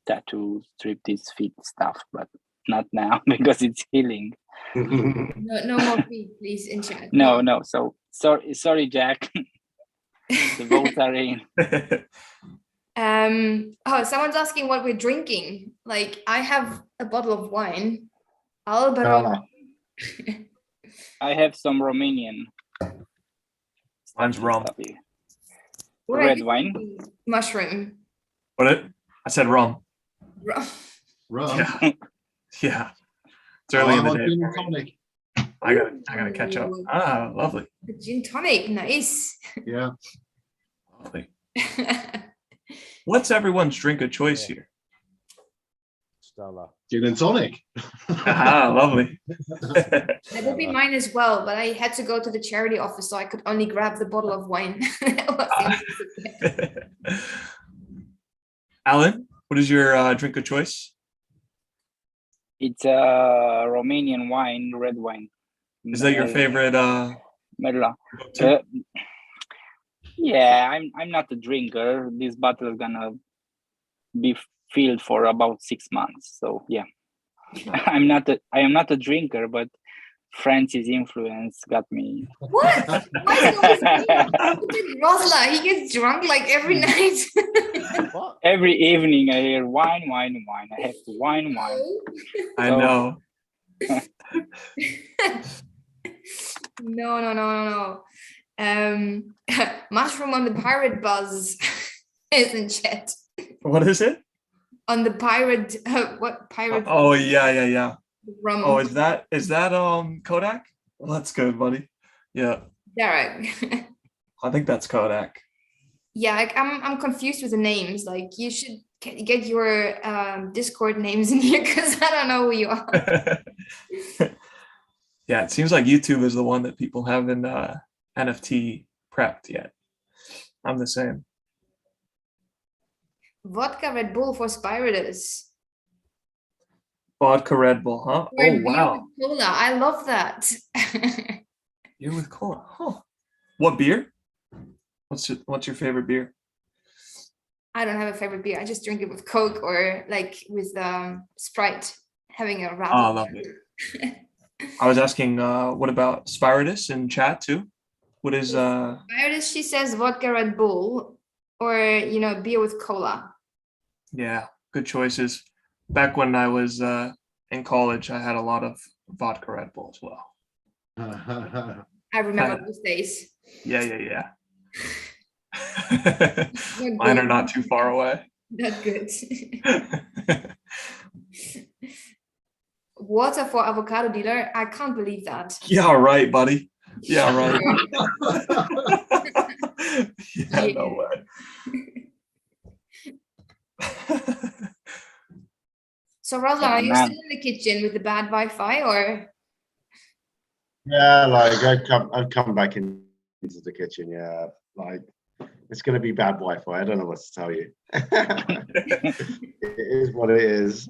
tattoo, striptease, feet stuff, but not now because it's healing. No more feet, please, in chat. No. So sorry, Jack. The votes are in. Oh, someone's asking what we're drinking. Like, I have a bottle of wine. Alberto. I have some Romanian. Mine's rum. stuff here. What are Red you wine. drinking? Mushroom. What I said rum. Rum. Rum. Yeah. Yeah. It's early in I'm the on day. gin for and me. tonic. I gotta catch up. Ah, lovely. A gin tonic, nice. Yeah. Lovely. What's everyone's drink of choice here? Stella. Gin and tonic. Ah, lovely. That would be mine as well, but I had to go to the charity office, so I could only grab the bottle of wine. Alan, what is your drink of choice? It's a Romanian wine, red wine. Is that your favorite? Merla. Go-to? Yeah, I'm not a drinker. This bottle is gonna be filled for about 6 months. So yeah, I am not a drinker, but Francis' influence got me. What? Why is it always me? Rosla, he gets drunk like every night. What? Every evening I hear wine. I have to wine. I So- know. No. Mushroom on the pirate buzz is in chat. What is it? On the pirate, what pirate? Oh yeah. Rum. Oh, is that Kodak? Well, that's good, buddy. Yeah, Derek. I think that's Kodak. Yeah, like, I'm confused with the names. Like, you should get your Discord names in here because I don't know who you are. Yeah, it seems like YouTube is the one that people haven't NFT prepped yet. I'm the same. Vodka Red Bull for Spiritus. Vodka Red Bull, huh? Or Oh beer wow, with cola. I love that. beer with cola. Huh? What beer? What's your favorite beer? I don't have a favorite beer. I just drink it with Coke or like with Sprite, having a wrap. Oh, lovely. I was asking, what about Spiritus in chat too? What is Spiritus, she says vodka Red Bull or, beer with cola. Yeah, good choices. Back when I was in college, I had a lot of vodka Red Bull as well. I remember those days. Yeah. Mine are not too far away. Not good. Water for avocado dealer. I can't believe that. Yeah, right, buddy. Yeah, right. Yeah, no way. So Rosla, are you still in the kitchen with the bad Wi-Fi or? Yeah, like I've come back into the kitchen. Yeah, like it's going to be bad Wi-Fi. I don't know what to tell you. It is what it is.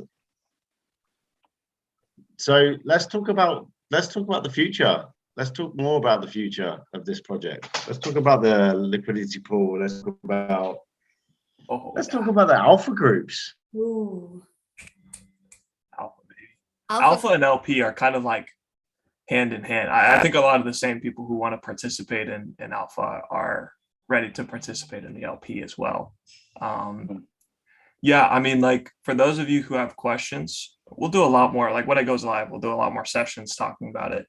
So let's talk about the future. Let's talk more about the future of this project. Let's talk about the liquidity pool. Let's talk about the alpha groups. Ooh. Alpha, baby. Alpha and LP are kind of like hand in hand. I think a lot of the same people who want to participate in Alpha are ready to participate in the LP as well. Yeah, I mean, like for those of you who have questions, we'll do a lot more, like when it goes live, we'll do a lot more sessions talking about it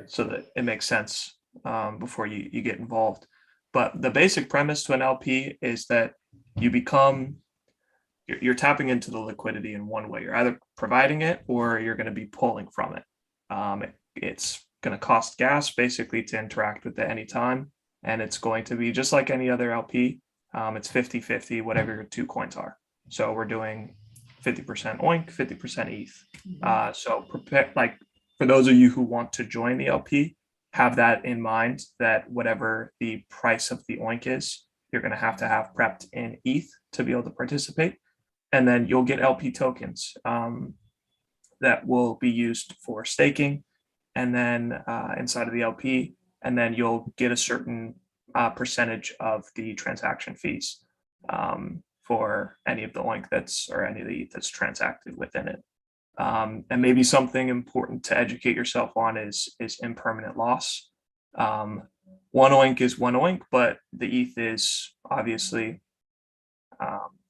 so that it makes sense before you get involved. But the basic premise to an LP is that you're tapping into the liquidity in one way. You're either providing it or you're going to be pulling from it. It's going to cost gas basically to interact with it anytime. And it's going to be just like any other LP. It's 50-50, whatever your two coins are. So we're doing 50% OINK, 50% ETH. So prepare, like for those of you who want to join the LP, have that in mind that whatever the price of the OINK is, you're going to have prepped in ETH to be able to participate. And then you'll get LP tokens that will be used for staking. And then inside of the LP, and then you'll get a certain percentage of the transaction fees. for any of the oink or any of the ETH that's transacted within it. And maybe something important to educate yourself on is impermanent loss. One oink is one oink, but the ETH is obviously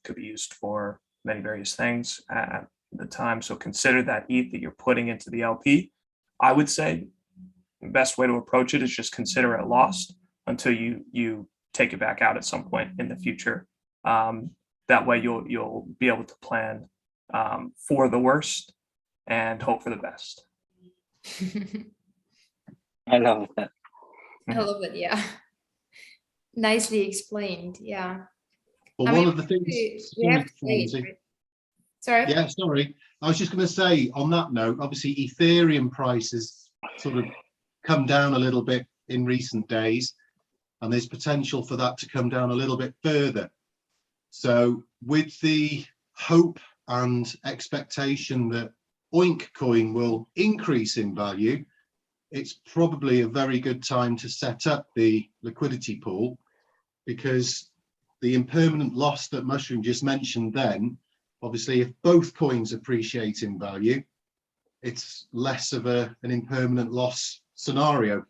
could be used for many various things at the time. So consider that ETH that you're putting into the LP. I would say the best way to approach it is just consider it lost until you take it back out at some point in the future. That way you'll be able to plan for the worst and hope for the best. I love that. I love it. Yeah. Nicely explained. Yeah. Well, I one mean, of the things. we have to wait, right? Sorry. Yeah, sorry. I was just going to say on that note, obviously Ethereum prices sort of come down a little bit in recent days, and there's potential for that to come down a little bit further. So with the hope and expectation that Oink coin will increase in value, it's probably a very good time to set up the liquidity pool, because the impermanent loss that Mushroom just mentioned then, obviously if both coins appreciate in value, it's less of an impermanent loss scenario,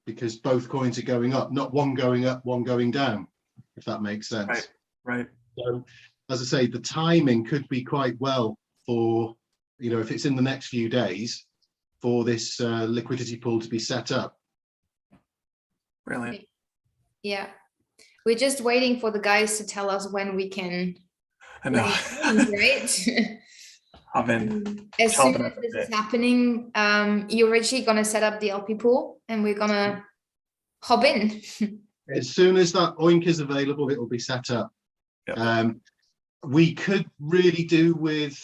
because both coins are going up, not one going up, one going down, if that makes sense. Right. So, as I say, the timing could be quite well for, if it's in the next few days, for this liquidity pool to be set up. Brilliant. Yeah. We're just waiting for the guys to tell us when we can. I know. Right? I've been as soon as this is happening, you're actually gonna set up the LP pool and we're gonna hop in. As soon as that Oink is available, it will be set up. Yep. We could really do with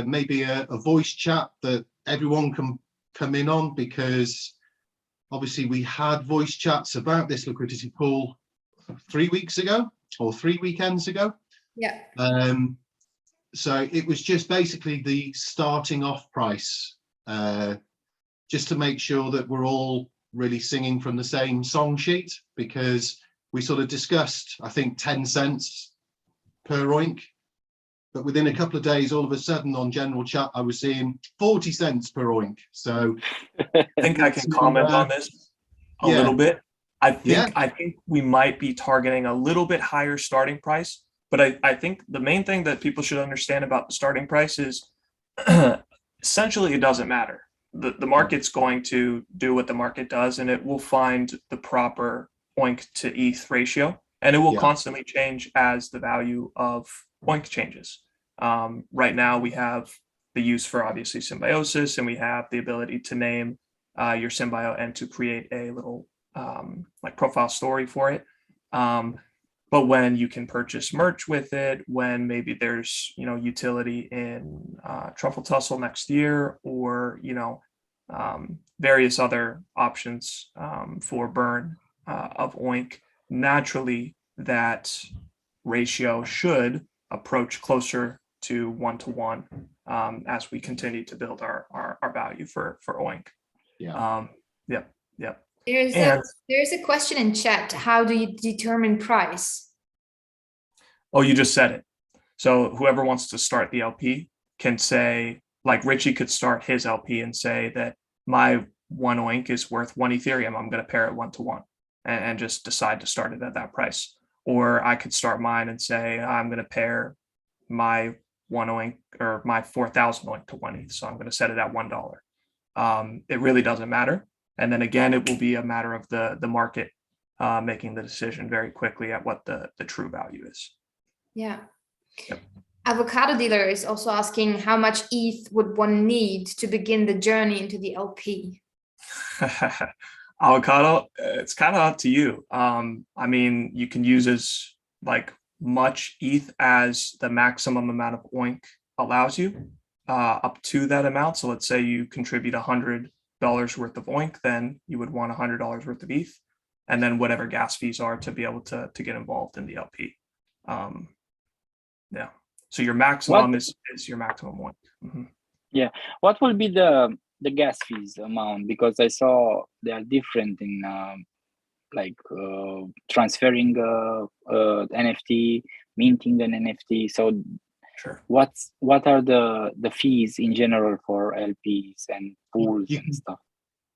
maybe a voice chat that everyone can come in on, because obviously we had voice chats about this liquidity pool 3 weeks ago or 3 weekends ago. Yeah. So it was just basically the starting off price, just to make sure that we're all really singing from the same song sheet, because we sort of discussed, I think, 10 cents per oink, but within a couple of days, all of a sudden on general chat, I was seeing 40 cents per oink. So I think I can comment on this a little bit. I think we might be targeting a little bit higher starting price, but I think the main thing that people should understand about the starting price is essentially it doesn't matter. The market's going to do what the market does, and it will find the proper oink to ETH ratio, and it will constantly change as the value of oink changes. Right now we have the use for obviously symbiosis, and we have the ability to name your symbio and to create a little like profile story for it. But when you can purchase merch with it, when maybe there's utility in Truffle Tussle next year, or various other options for burn of oink, naturally that ratio should approach closer to 1-to-1 as we continue to build our value for oink. Yep. There's a question in chat. How do you determine price? Oh, you just said it. So whoever wants to start the LP can say, like Richie could start his LP and say that my one oink is worth 1 Ethereum. I'm going to pair it 1-to-1 and just decide to start it at that price. Or I could start mine and say, I'm going to pair my one oink or my 4,000 oink to 1 ETH. So I'm going to set it at $1. It really doesn't matter. And then again, it will be a matter of the market making the decision very quickly at what the true value is. Yeah. Yep. Avocado Dealer is also asking how much ETH would one need to begin the journey into the LP? Avocado, it's kind of up to you. I mean, you can use as like much ETH as the maximum amount of oink allows you, up to that amount. So let's say you contribute $100 worth of oink, then you would want $100 worth of ETH, and then whatever gas fees are to be able to get involved in the LP. So your maximum is your maximum one. Mm-hmm. Yeah. What will be the gas fees amount? Because I saw they are different in like transferring NFT, minting an NFT. So Sure. what are the fees in general for LPs and pools and stuff?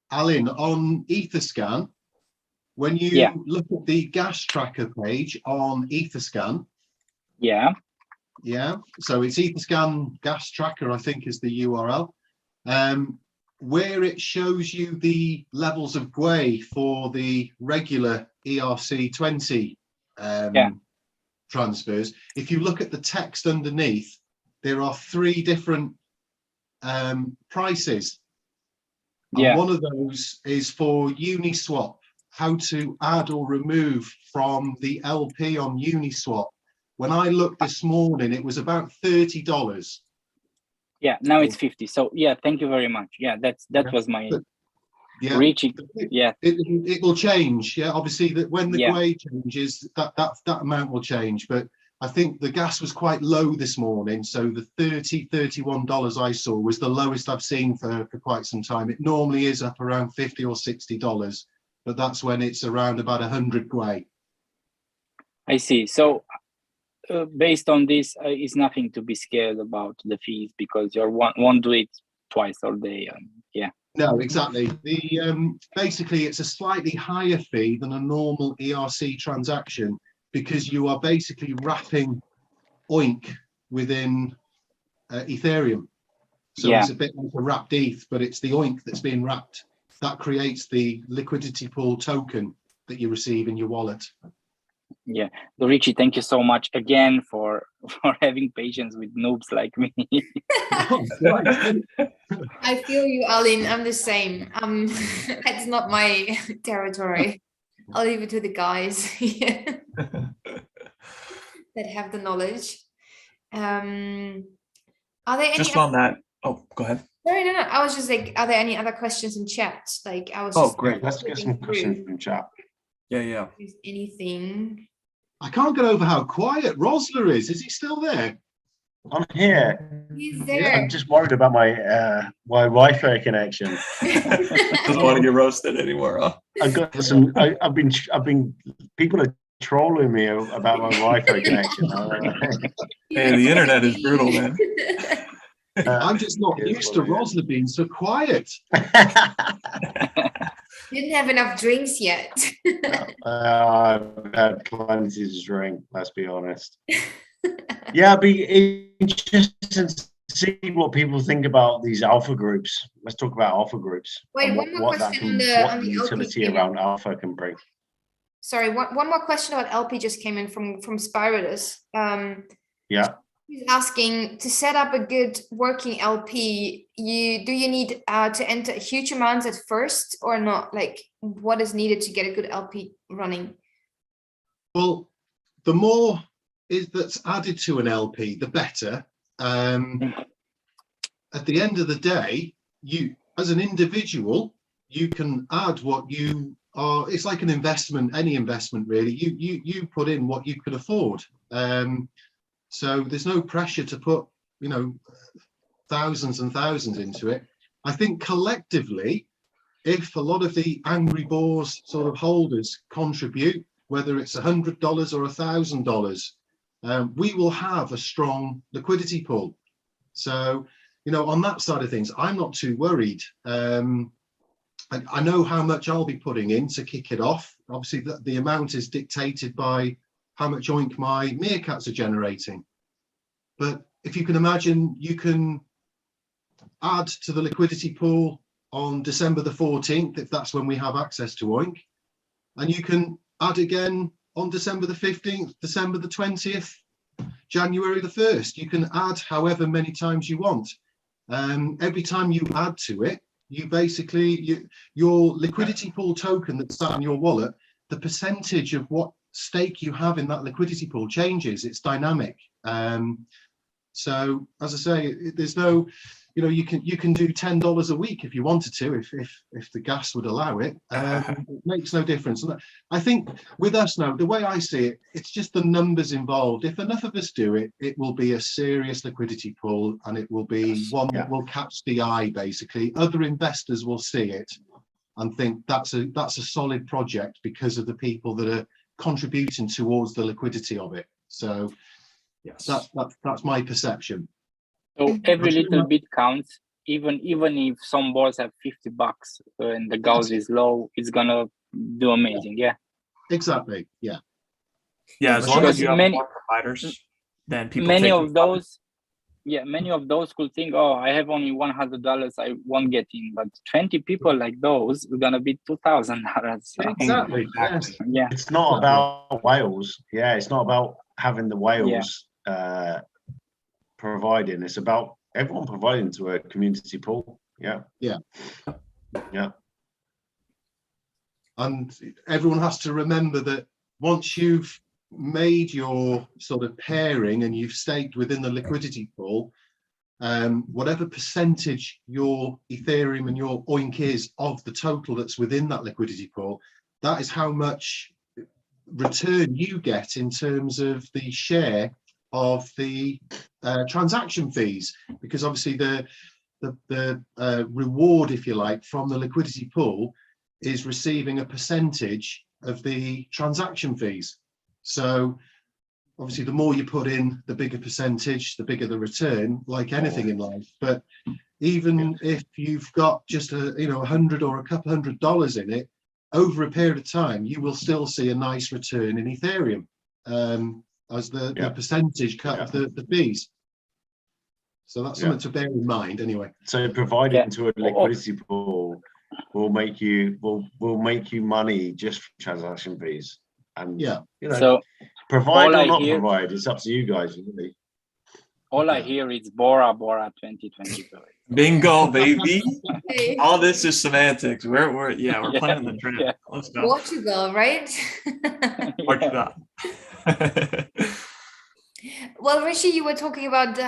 Alan, on Etherscan, when you look at the gas tracker page on Etherscan, Yeah. So it's Etherscan gas tracker, I think is the URL, where it shows you the levels of GUI for the regular ERC20 transfers. If you look at the text underneath, there are 3 different prices. And one of those is for Uniswap, how to add or remove from the LP on Uniswap. When I looked this morning, it was about $30. Yeah, now it's 50. So yeah, thank you very much. Yeah, that was my reaching. Yeah, it will change. Yeah, obviously that when the GUI changes, that amount will change. But I think the gas was quite low this morning, so the $31 I saw was the lowest I've seen for quite some time. It normally is up around $50 or $60, but that's when it's around about 100 GUI. I see. So based on this, is nothing to be scared about the fees, because you won't do it twice all day. No, exactly. The basically it's a slightly higher fee than a normal ERC transaction, because you are basically wrapping OINC within Ethereum. So it's a bit like a wrapped ETH, but it's the OINC that's being wrapped. That creates the liquidity pool token that you receive in your wallet. Yeah, Richie, thank you so much again for having patience with noobs like me. I feel you, Aline. I'm the same. It's not my territory. I'll leave it to the guys that have the knowledge. Are there any just on that? Oh, go ahead. No. I was just like, are there any other questions in chat? Like, I was. Oh, great. Let's get some questions from chat. Yeah. Is anything? I can't get over how quiet Rosler is. Is he still there? I'm here. He's there. I'm just worried about my my Wi-Fi connection. Doesn't want to get roasted anymore, huh? I've got some. I've been. People are trolling me about my Wi-Fi connection. Hey, the internet is brutal, man. I'm just not used to Rosler being so quiet. Didn't have enough drinks yet. I've had plenty to drink, let's be honest. Yeah, it'd be interesting to see what people think about these alpha groups. Let's talk about alpha groups. Wait, one more question on the utility LP around alpha can bring. Sorry, one more question about LP just came in from Spyridus. Yeah. He's asking, to set up a good working LP, do you need to enter huge amounts at first or not? Like, what is needed to get a good LP running? Well, the more that's added to an LP, the better. At the end of the day, you as an individual, you can add what you are. It's like an investment, any investment really. You put in what you can afford. So there's no pressure to put, thousands and thousands into it. I think collectively, if a lot of the Angry Boars sort of holders contribute, whether it's $100 or $1,000, we will have a strong liquidity pool. So, on that side of things, I'm not too worried. I know how much I'll be putting in to kick it off. Obviously, the amount is dictated by how much OINC my meerkats are generating. But if you can imagine, you can add to the liquidity pool on December the 14th, if that's when we have access to OINC, and you can add again on December the 15th, December the 20th, January the 1st. You can add however many times you want. Every time you add to it, you basically, your liquidity pool token that's sat in your wallet, the percentage of what stake you have in that liquidity pool changes. It's dynamic. So as I say, there's no, you can do $10 a week if you wanted to, if the gas would allow it. It makes no difference. And I think with us now, the way I see it, it's just the numbers involved. If enough of us do it, it will be a serious liquidity pool, and it will be one that will catch the eye. Basically, other investors will see it, and think that's a solid project because of the people that are contributing towards the liquidity of it. So Yes. that's my perception. So every little bit counts. Even if some balls have $50 and the gauge is low, it's gonna do amazing. Yeah. Exactly. Yeah. Yeah, as long as you have Many- more providers, then people Many take of those, many of those could think, oh, I have only $100, I won't get in. But 20 people like those are gonna be $2,000. So, Exactly. Yes. yeah. It's not about whales. Yeah, it's not about having the whales providing. It's about everyone providing to a community pool. Yeah. Yeah. Yeah. And everyone has to remember that once you've made your sort of pairing and you've staked within the liquidity pool, whatever percentage your Ethereum and your OINC is of the total that's within that liquidity pool, that is how much return you get in terms of the share of the transaction fees, because obviously the reward, if you like, from the liquidity pool is receiving a percentage of the transaction fees. So obviously the more you put in, the bigger percentage, the bigger the return, like anything in life. But even if you've got just $100 or a couple $100 in it, over a period of time, you will still see a nice return in Ethereum as the percentage cut of the fees. So that's something to bear in mind anyway. So providing to a liquidity pool will make you money just for transaction fees. And so provide or not provide, it's up to you guys, really. All I hear is Bora 2022. Bingo, baby. All this is semantics. We're playing the trend. Yeah. Let's go. Portugal, right? Portugal. Well, Rishi, you were talking about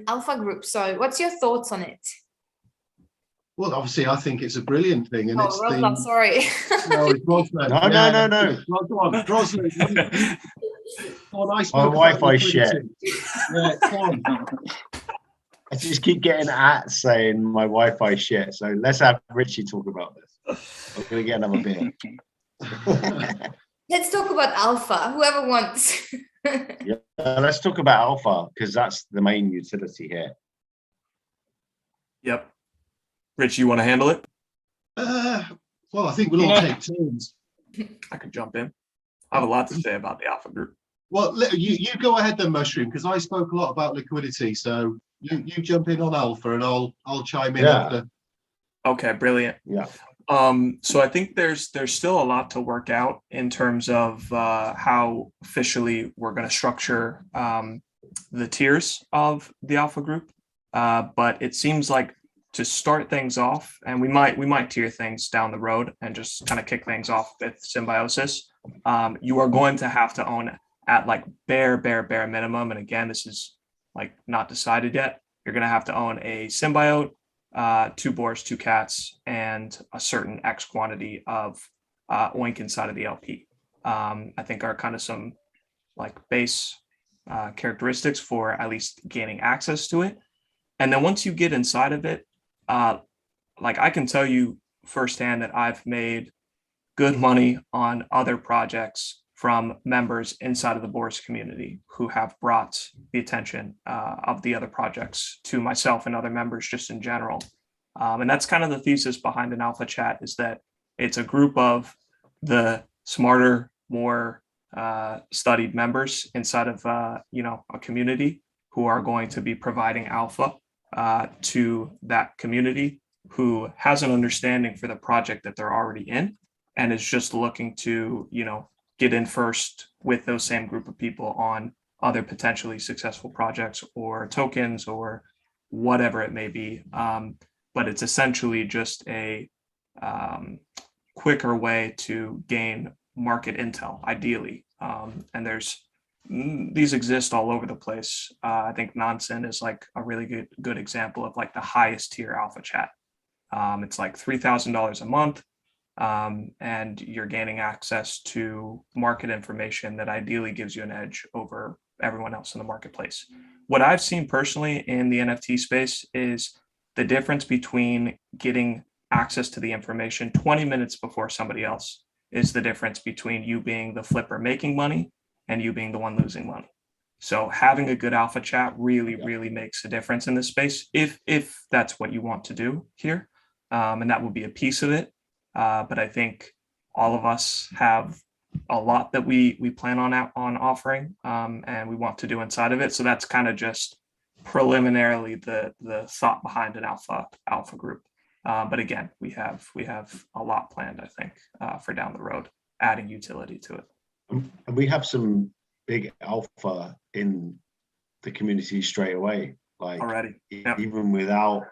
Alpha Group. So what's your thoughts on it? Well, obviously, I think it's a brilliant thing. And it's Roslan, sorry. No, it's Roslan. No. Go on, Roslan. My Wi-Fi shit. Yeah, come on. I just keep getting saying my Wi-Fi shit. So let's have Richie talk about this. I'm gonna get another beer. Let's talk about Alpha, whoever wants. Let's talk about Alpha, because that's the main utility here. Yep. Rich, you want to handle it? Well, I think we'll all take turns. I could jump in. I have a lot to say about the Alpha Group. Well, you go ahead then, Mushroom, because I spoke a lot about liquidity. So you jump in on Alpha, and I'll chime in after. Okay, brilliant. Yeah. So I think there's still a lot to work out in terms of how officially we're going to structure the tiers of the Alpha Group. But it seems like to start things off, and we might tier things down the road and just kind of kick things off with symbiosis. You are going to have to own at like bare minimum. And again, this is like not decided yet. You're going to have to own a symbiote, 2 boars, 2 cats, and a certain X quantity of OINC inside of the LP. I think are kind of some like base characteristics for at least gaining access to it. And then once you get inside of it, like I can tell you firsthand that I've made good money on other projects from members inside of the Boars community who have brought the attention of the other projects to myself and other members just in general. And that's kind of the thesis behind an Alpha Chat, is that it's a group of the smarter, more studied members inside of a community who are going to be providing alpha to that community who has an understanding for the project that they're already in and is just looking to, get in first with those same group of people on other potentially successful projects or tokens or whatever it may be. But it's essentially just a quicker way to gain market intel, ideally. And these exist all over the place. I think Nansen is like a really good example of like the highest tier Alpha Chat. It's like $3,000 a month. And you're gaining access to market information that ideally gives you an edge over everyone else in the marketplace. What I've seen personally in the NFT space is the difference between getting access to the information 20 minutes before somebody else is the difference between you being the flipper making money and you being the one losing money. So having a good alpha chat really makes a difference in this space if that's what you want to do here. And that will be a piece of it. But I think all of us have a lot that we plan on offering and we want to do inside of it. So that's kind of just preliminarily the thought behind an alpha group. But again, we have a lot planned, I think, for down the road, adding utility to it. And we have some big alpha in the community straight away, like already. Yep. Even without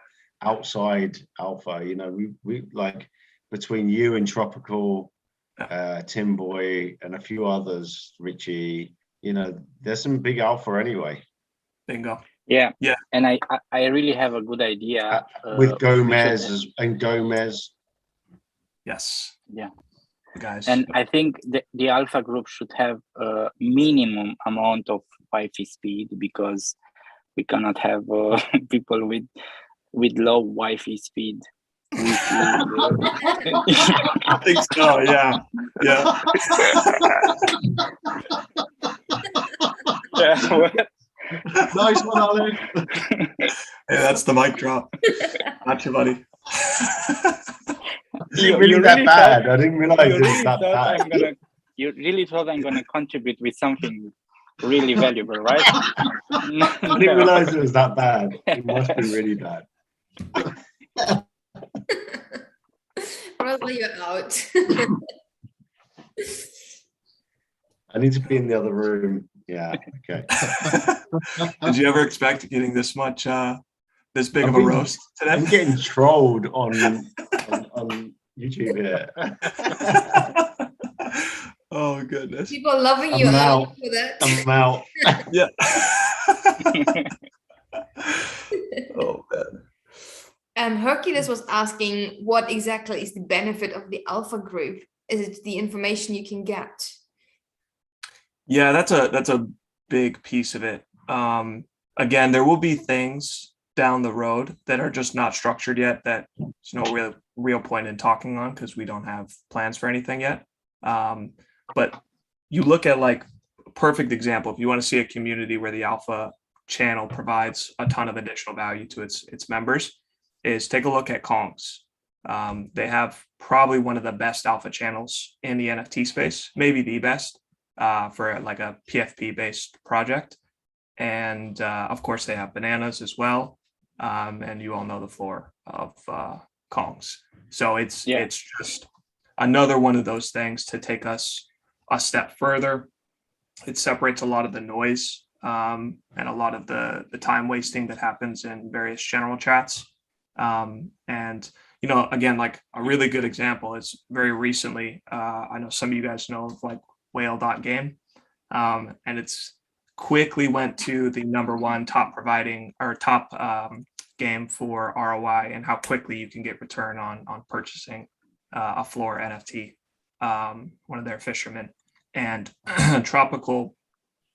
outside alpha, you know, we like between you and Tropical, Tim Boy, and a few others, Richie, you know, there's some big alpha anyway. Bingo. Yeah. Yeah. And I really have a good idea with Gomez and Gomez. Yes. Yeah. Guys. And I think the alpha group should have a minimum amount of Wi-Fi speed, because we cannot have people with low Wi-Fi speed. I think so. Yeah. Yeah. Nice one, Alan. Hey, that's the mic drop. Gotcha, buddy. Really that bad? I didn't realize it was that bad. You really thought I'm gonna contribute with something really valuable, right? I didn't realize it was that bad. It must be really bad. Probably you're out. I need to be in the other room. Yeah. Okay. Did you ever expect getting this much, this big of a roast today? I'm getting trolled on YouTube here. Oh goodness. People loving you. I'm out. For that. I'm out. Yeah. Oh man. Hercules was asking, what exactly is the benefit of the alpha group? Is it the information you can get? Yeah, that's a big piece of it. Again, there will be things down the road that are just not structured yet, that there's no real point in talking on because we don't have plans for anything yet. But you look at, like, a perfect example, if you want to see a community where the alpha channel provides a ton of additional value to its members, is take a look at Kongs. They have probably one of the best alpha channels in the NFT space, maybe the best, for like a PFP based project. And of course they have bananas as well. And you all know the floor of Kongs. So it's just another one of those things to take us a step further. It separates a lot of the noise and a lot of the time wasting that happens in various general chats. And, you know, again, like a really good example is very recently, I know some of you guys know of, like, whale.game. And it's quickly went to the #1 top game for ROI, and how quickly you can get return on purchasing a floor NFT, one of their fishermen. And Tropical,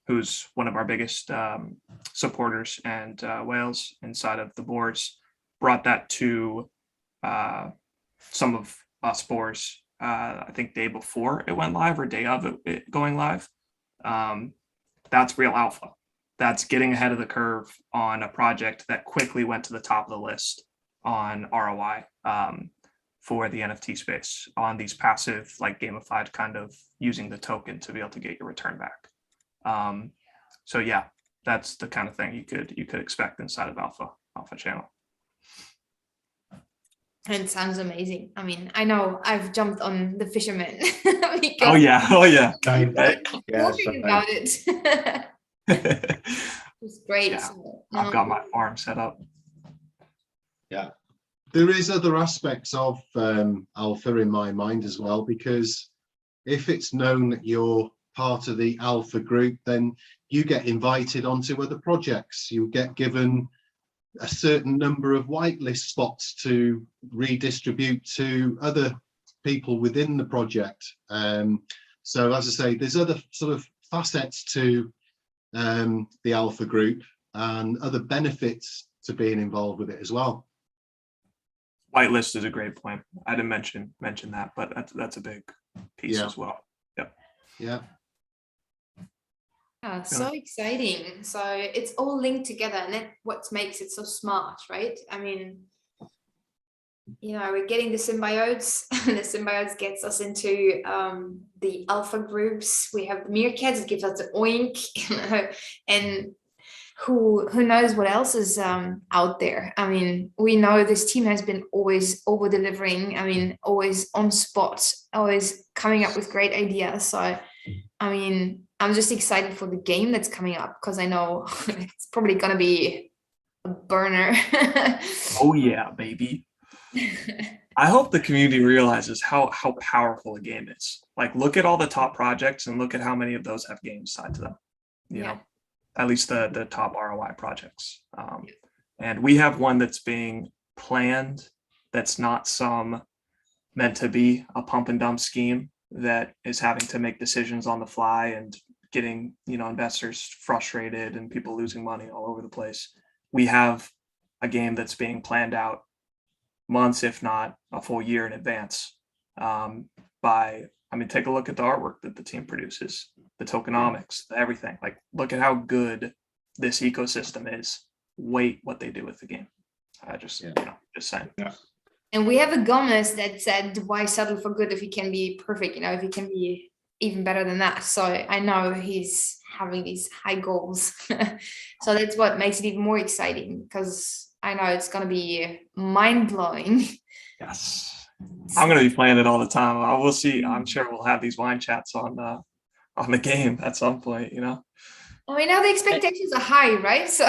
who's one of our biggest supporters and whales inside of the Boars, brought that to some of us Boars, I think day before it went live or day of it going live. That's real alpha. That's getting ahead of the curve on a project that quickly went to the top of the list on ROI for the NFT space on these passive, like gamified kind of using the token to be able to get your return back. So yeah, that's the kind of thing you could expect inside of alpha channel. It sounds amazing. I mean, I know I've jumped on the fisherman. Oh yeah. Talking about it. It's great. Yeah, So, I've got my farm set up. Yeah, there is other aspects of alpha in my mind as well, because if it's known that you're part of the alpha group, then you get invited onto other projects. You get given a certain number of whitelist spots to redistribute to other people within the project. So as I say, there's other sort of facets to the alpha group and other benefits to being involved with it as well. Whitelist is a great point. I didn't mention that, but that's a big piece Yeah. as well. Yeah. So exciting. So it's all linked together, and that's what makes it so smart, right? I mean, we're getting the symbiotes. The symbiotes gets us into the alpha groups. We have the meerkats, it gives us the oink, and who knows what else is out there. I mean, we know this team has been always over delivering. I mean, always on spot, always coming up with great ideas. So I mean, I'm just excited for the game that's coming up, because I know it's probably gonna be a burner. Oh yeah, baby. I hope the community realizes how powerful a game is. Like, look at all the top projects and look at how many of those have games tied to them. You know, at least the top ROI projects. And we have one that's being planned. That's not some meant to be a pump and dump scheme that is having to make decisions on the fly and getting, investors frustrated and people losing money all over the place. We have a game that's being planned out months, if not a full year in advance. Take a look at the artwork that the team produces, the tokenomics, everything. Like, look at how good this ecosystem is. Wait what they do with the game. Just saying. Yeah. And we have a Gomez that said, why settle for good if he can be perfect, if he can be even better than that. So I know he's having these high goals. So that's what makes it even more exciting, because I know it's going to be mind-blowing. Yes. I'm going to be playing it all the time. We'll see. I'm sure we'll have these wine chats on the game at some point, I mean, now the expectations are high, right? So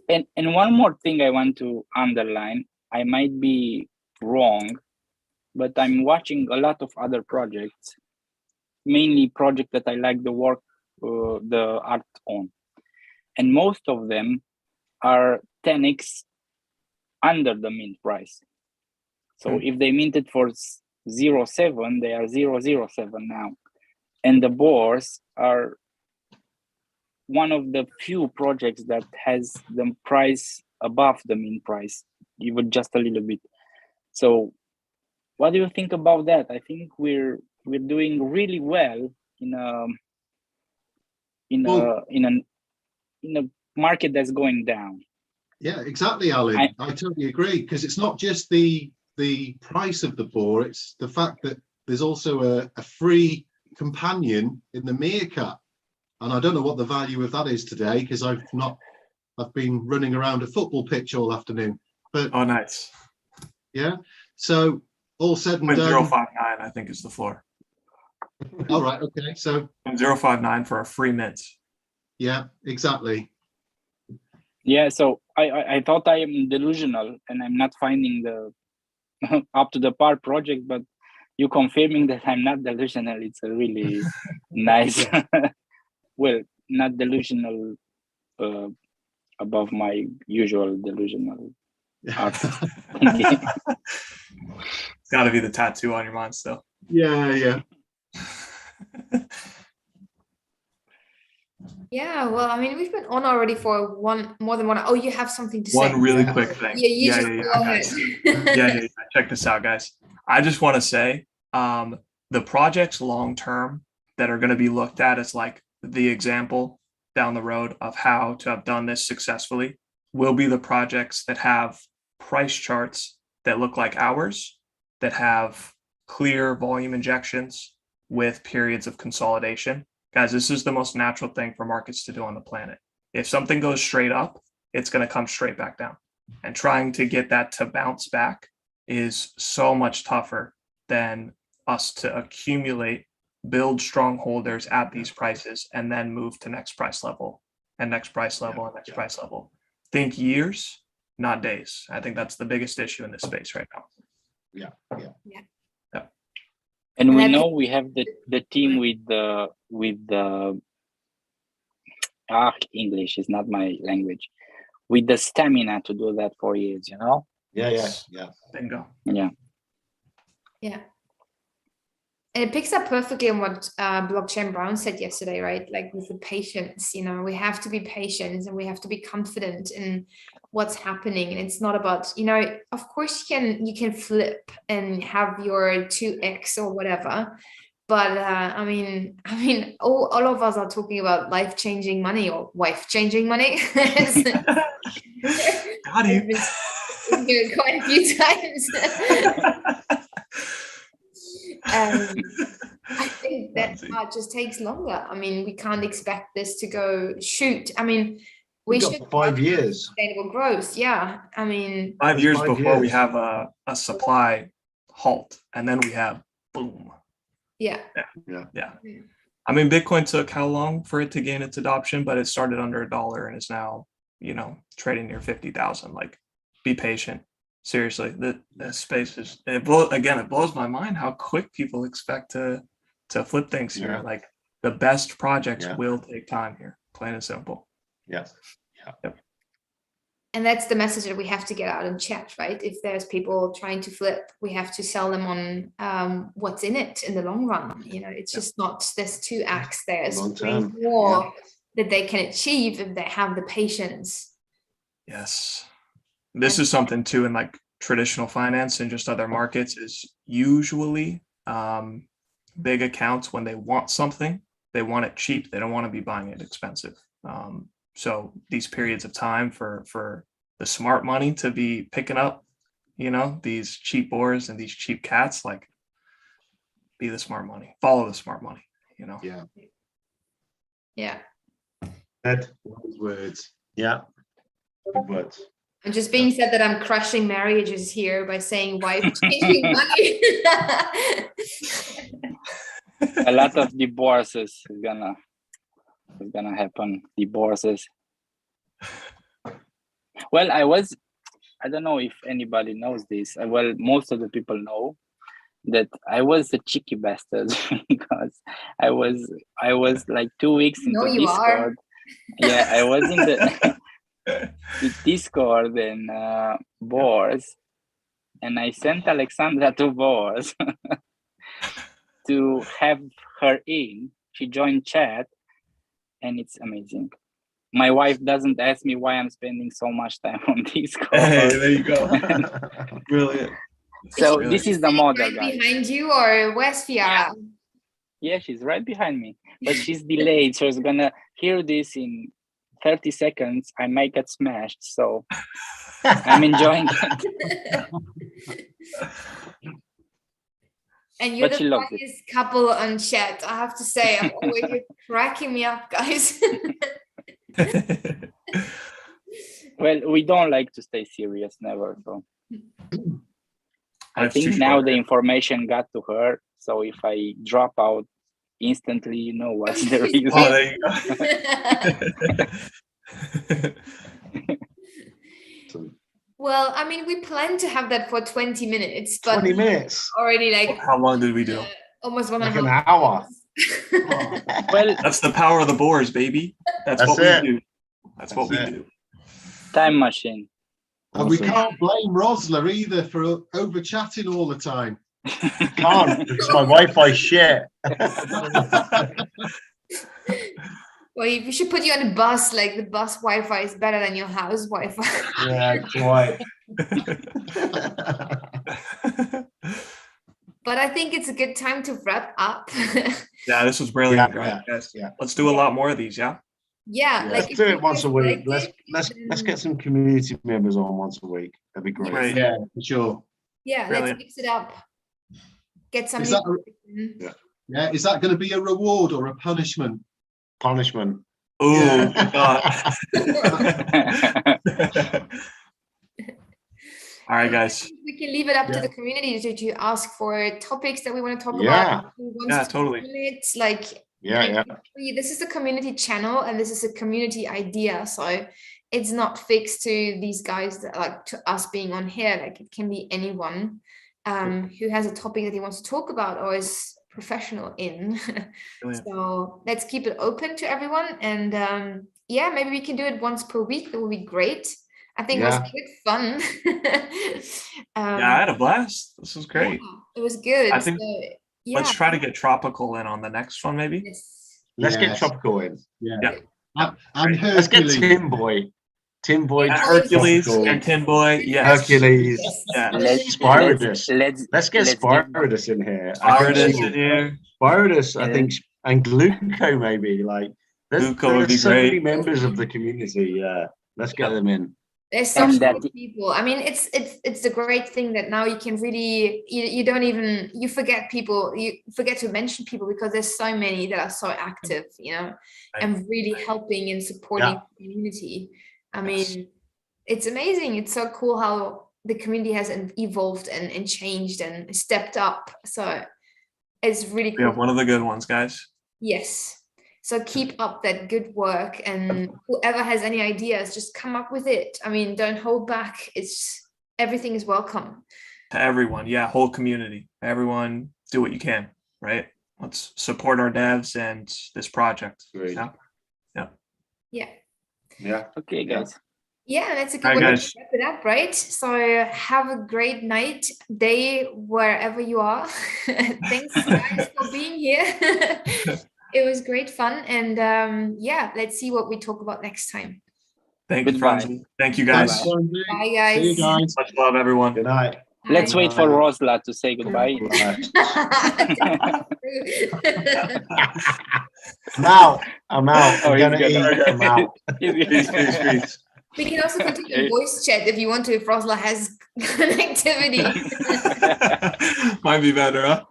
and one more thing I want to underline, I might be wrong, but I'm watching a lot of other projects, mainly projects that I like the work, the art on. And most of them are 10x under the mint price. So if they minted for 0.7, they are 0.07 now. And the Boars are one of the few projects that has the price above the mint price, even just a little bit. So what do you think about that? I think we're doing really well in a market that's going down. Yeah, exactly, Alan. I totally agree, because it's not just the price of the boar, it's the fact that there's also a free companion in the meerkat. And I don't know what the value of that is today, because I've been running around a football pitch all afternoon. But oh, nice. Yeah. So all said and done. 0.059, I think, is the floor. All right. Okay. So 0.059 for a free mint. Yeah, exactly. Yeah. So I thought I am delusional and I'm not finding the up to the par project, but you confirming that I'm not delusional. It's a really nice. Well, not delusional above my usual delusional art. It's got to be the tattoo on your mind still. Yeah. Yeah, well, I mean, we've been on already for more than one. Oh, you have something to say. One really quick thing. Yeah, go ahead. Yeah. Check this out, guys. I just want to say, the projects long term that are going to be looked at as like the example down the road of how to have done this successfully will be the projects that have price charts that look like ours, that have clear volume injections with periods of consolidation. Guys, this is the most natural thing for markets to do on the planet. If something goes straight up, it's going to come straight back down. And trying to get that to bounce back is so much tougher than us to accumulate, build strong holders at these prices, and then move to next price level and next price level and next price level. Think years, not days. I think that's the biggest issue in this space right now. Yeah. And we know we have the team with the English is not my language, with the stamina to do that for years, you know? Yeah. Bingo. Yeah. And it picks up perfectly on what Blockchain Brown said yesterday, right? Like with the patience, we have to be patient and we have to be confident in what's happening. And it's not about, of course you can flip and have your 2x or whatever. But I mean, all of us are talking about life-changing money or wife-changing money. Got you. I've been here quite a few times. I think that part just takes longer. I mean, we can't expect this to go shoot. I mean, we We've got should 5 years. sustainable growth. Yeah. I mean, 5 years 5 before we years. have a supply halt, and then we have boom. yeah. Yeah. I mean, Bitcoin took how long for it to gain its adoption, but it started under $1 and is now, trading near 50,000. Like, be patient. Seriously, the space is, it blows my mind how quick people expect to flip things here. Yeah. Like, the best projects Yeah. will take time here, plain and simple. Yeah. And that's the message that we have to get out in chat, right? If there's people trying to flip, we have to sell them on what's in it in the long run. It's just not, there's 2x, there's Long way term, more that they can achieve if they have the patience. Yes. This is something too in like traditional finance and just other markets is usually big accounts, when they want something, they want it cheap. They don't want to be buying it expensive. So these periods of time for the smart money to be picking up, these cheap boars and these cheap cats, like, be the smart money, follow the smart money, Yeah. Yeah. Ed, Those words. yeah. Good words. And just being said that I'm crushing marriages here by saying wife-changing money. A lot of divorces is gonna happen. Divorces. Well, I don't know if anybody knows this. Well, most of the people know that I was a cheeky bastard because I was like 2 weeks into You Discord. are. Yeah, I was in the Discord and Boars, and I sent Alexandra to Boars to have her in. She joined chat, and it's amazing. My wife doesn't ask me why I'm spending so much time on Discord. Hey, there you go. Brilliant. So Really? this is the model, Right guys. behind you, or where's Fiara? Yeah, she's right behind me, but she's delayed. So she's gonna hear this in 30 seconds. I might get smashed, so I'm enjoying it. And you're But she the loves it. funniest couple on chat. I have to say, you're cracking me up, guys. Well, we don't like to stay serious, never. So I Life's too think now short. the information got to her. So if I drop out instantly, you know what's the reason. Oh, there you go. Well, I mean, we planned to have that for 20 minutes, but 20 minutes. already like How long did we do? almost 1.5 Like an hour. Well, That's the power of the boars, baby. That's what it. we do. That's what we That's it. do. time machine. And we Awesome. can't blame Rosler either for over chatting all the time. Can't, because my Wi-Fi shit. Well, you should put you on a bus. Like the bus Wi-Fi is better than your house Wi-Fi. Yeah, quite. But I think it's a good time to wrap up. Yeah, this was brilliant, Yeah, guys. yeah. Let's do a lot more of these, yeah? Yeah, Yeah, like let's if do you it once a guys week. liked Let's it, get some community members on once a week. That'd be great. Right. Yeah, for sure. yeah, let's Brilliant. mix it up. Get some. Is that Yeah, is that going to be a reward or a punishment? Punishment. Oh, Yeah. All right, guys. We can leave it up to Yeah. the community to ask for topics that we want to talk Yeah. about. Who wants Yeah, to totally. It's like Yeah. this is a community channel and this is a community idea, so it's not fixed to these guys that like to us being on here. Like it can be anyone who has a topic that he wants to talk about or is professional in. Brilliant. So let's keep it open to everyone, and yeah, maybe we can do it once per week. That would be great. I think it was Yeah. good fun. Yeah, I had a blast. This was great. Yeah, it was good. I think- So Yeah. Let's try to get tropical in on the next one, maybe. Yes. Let's get Yes. tropical in. Yeah. Yeah. And Let's get Hercules. Tim Boy. Tim Boy. Hercules tropical. and Tin Boy. Yes. Hercules. Yeah. Let's get give- Spyridus in here. I think Spyridus she- in here. Spyridus, I Yeah. think, and Gluco maybe. Like, Gluco would be there's so great. many members of the community. Yeah, let's get them in. There's so And many that- people. I mean, it's the great thing that now you can really you don't even you forget people. You forget to mention people because there's so many that are so active, you know, and really helping and supporting the community. I mean, it's amazing. It's so cool how the community has evolved and changed and stepped up. So it's really We cool. have one of the good ones, guys. Yes. So keep up that good work, and whoever has any ideas, just come up with it. I mean, don't hold back. Everything is welcome. To everyone, yeah, whole community. Everyone, do what you can, right? Let's support our devs and this project. Great. Yeah. Yeah. Yeah. Okay, guys. Yeah, that's a good All right, way guys. to wrap it up, right? So have a great night, day, wherever you are. Thanks guys for being here. It was great fun, and yeah, let's see what we talk about next time. Thank you, Goodbye. Franzi. Thank you, guys. Thanks, Franzi. Bye, See guys. you guys. Much love, everyone. Good night. Let's Bye. wait for Rosla to say goodbye. I'm out. I'm out. Oh, I'm he's gonna gonna- eat. I'm out. Peace, peace, peace. We can also continue voice chat if you want to, if Rosla has connectivity. Might be better, huh?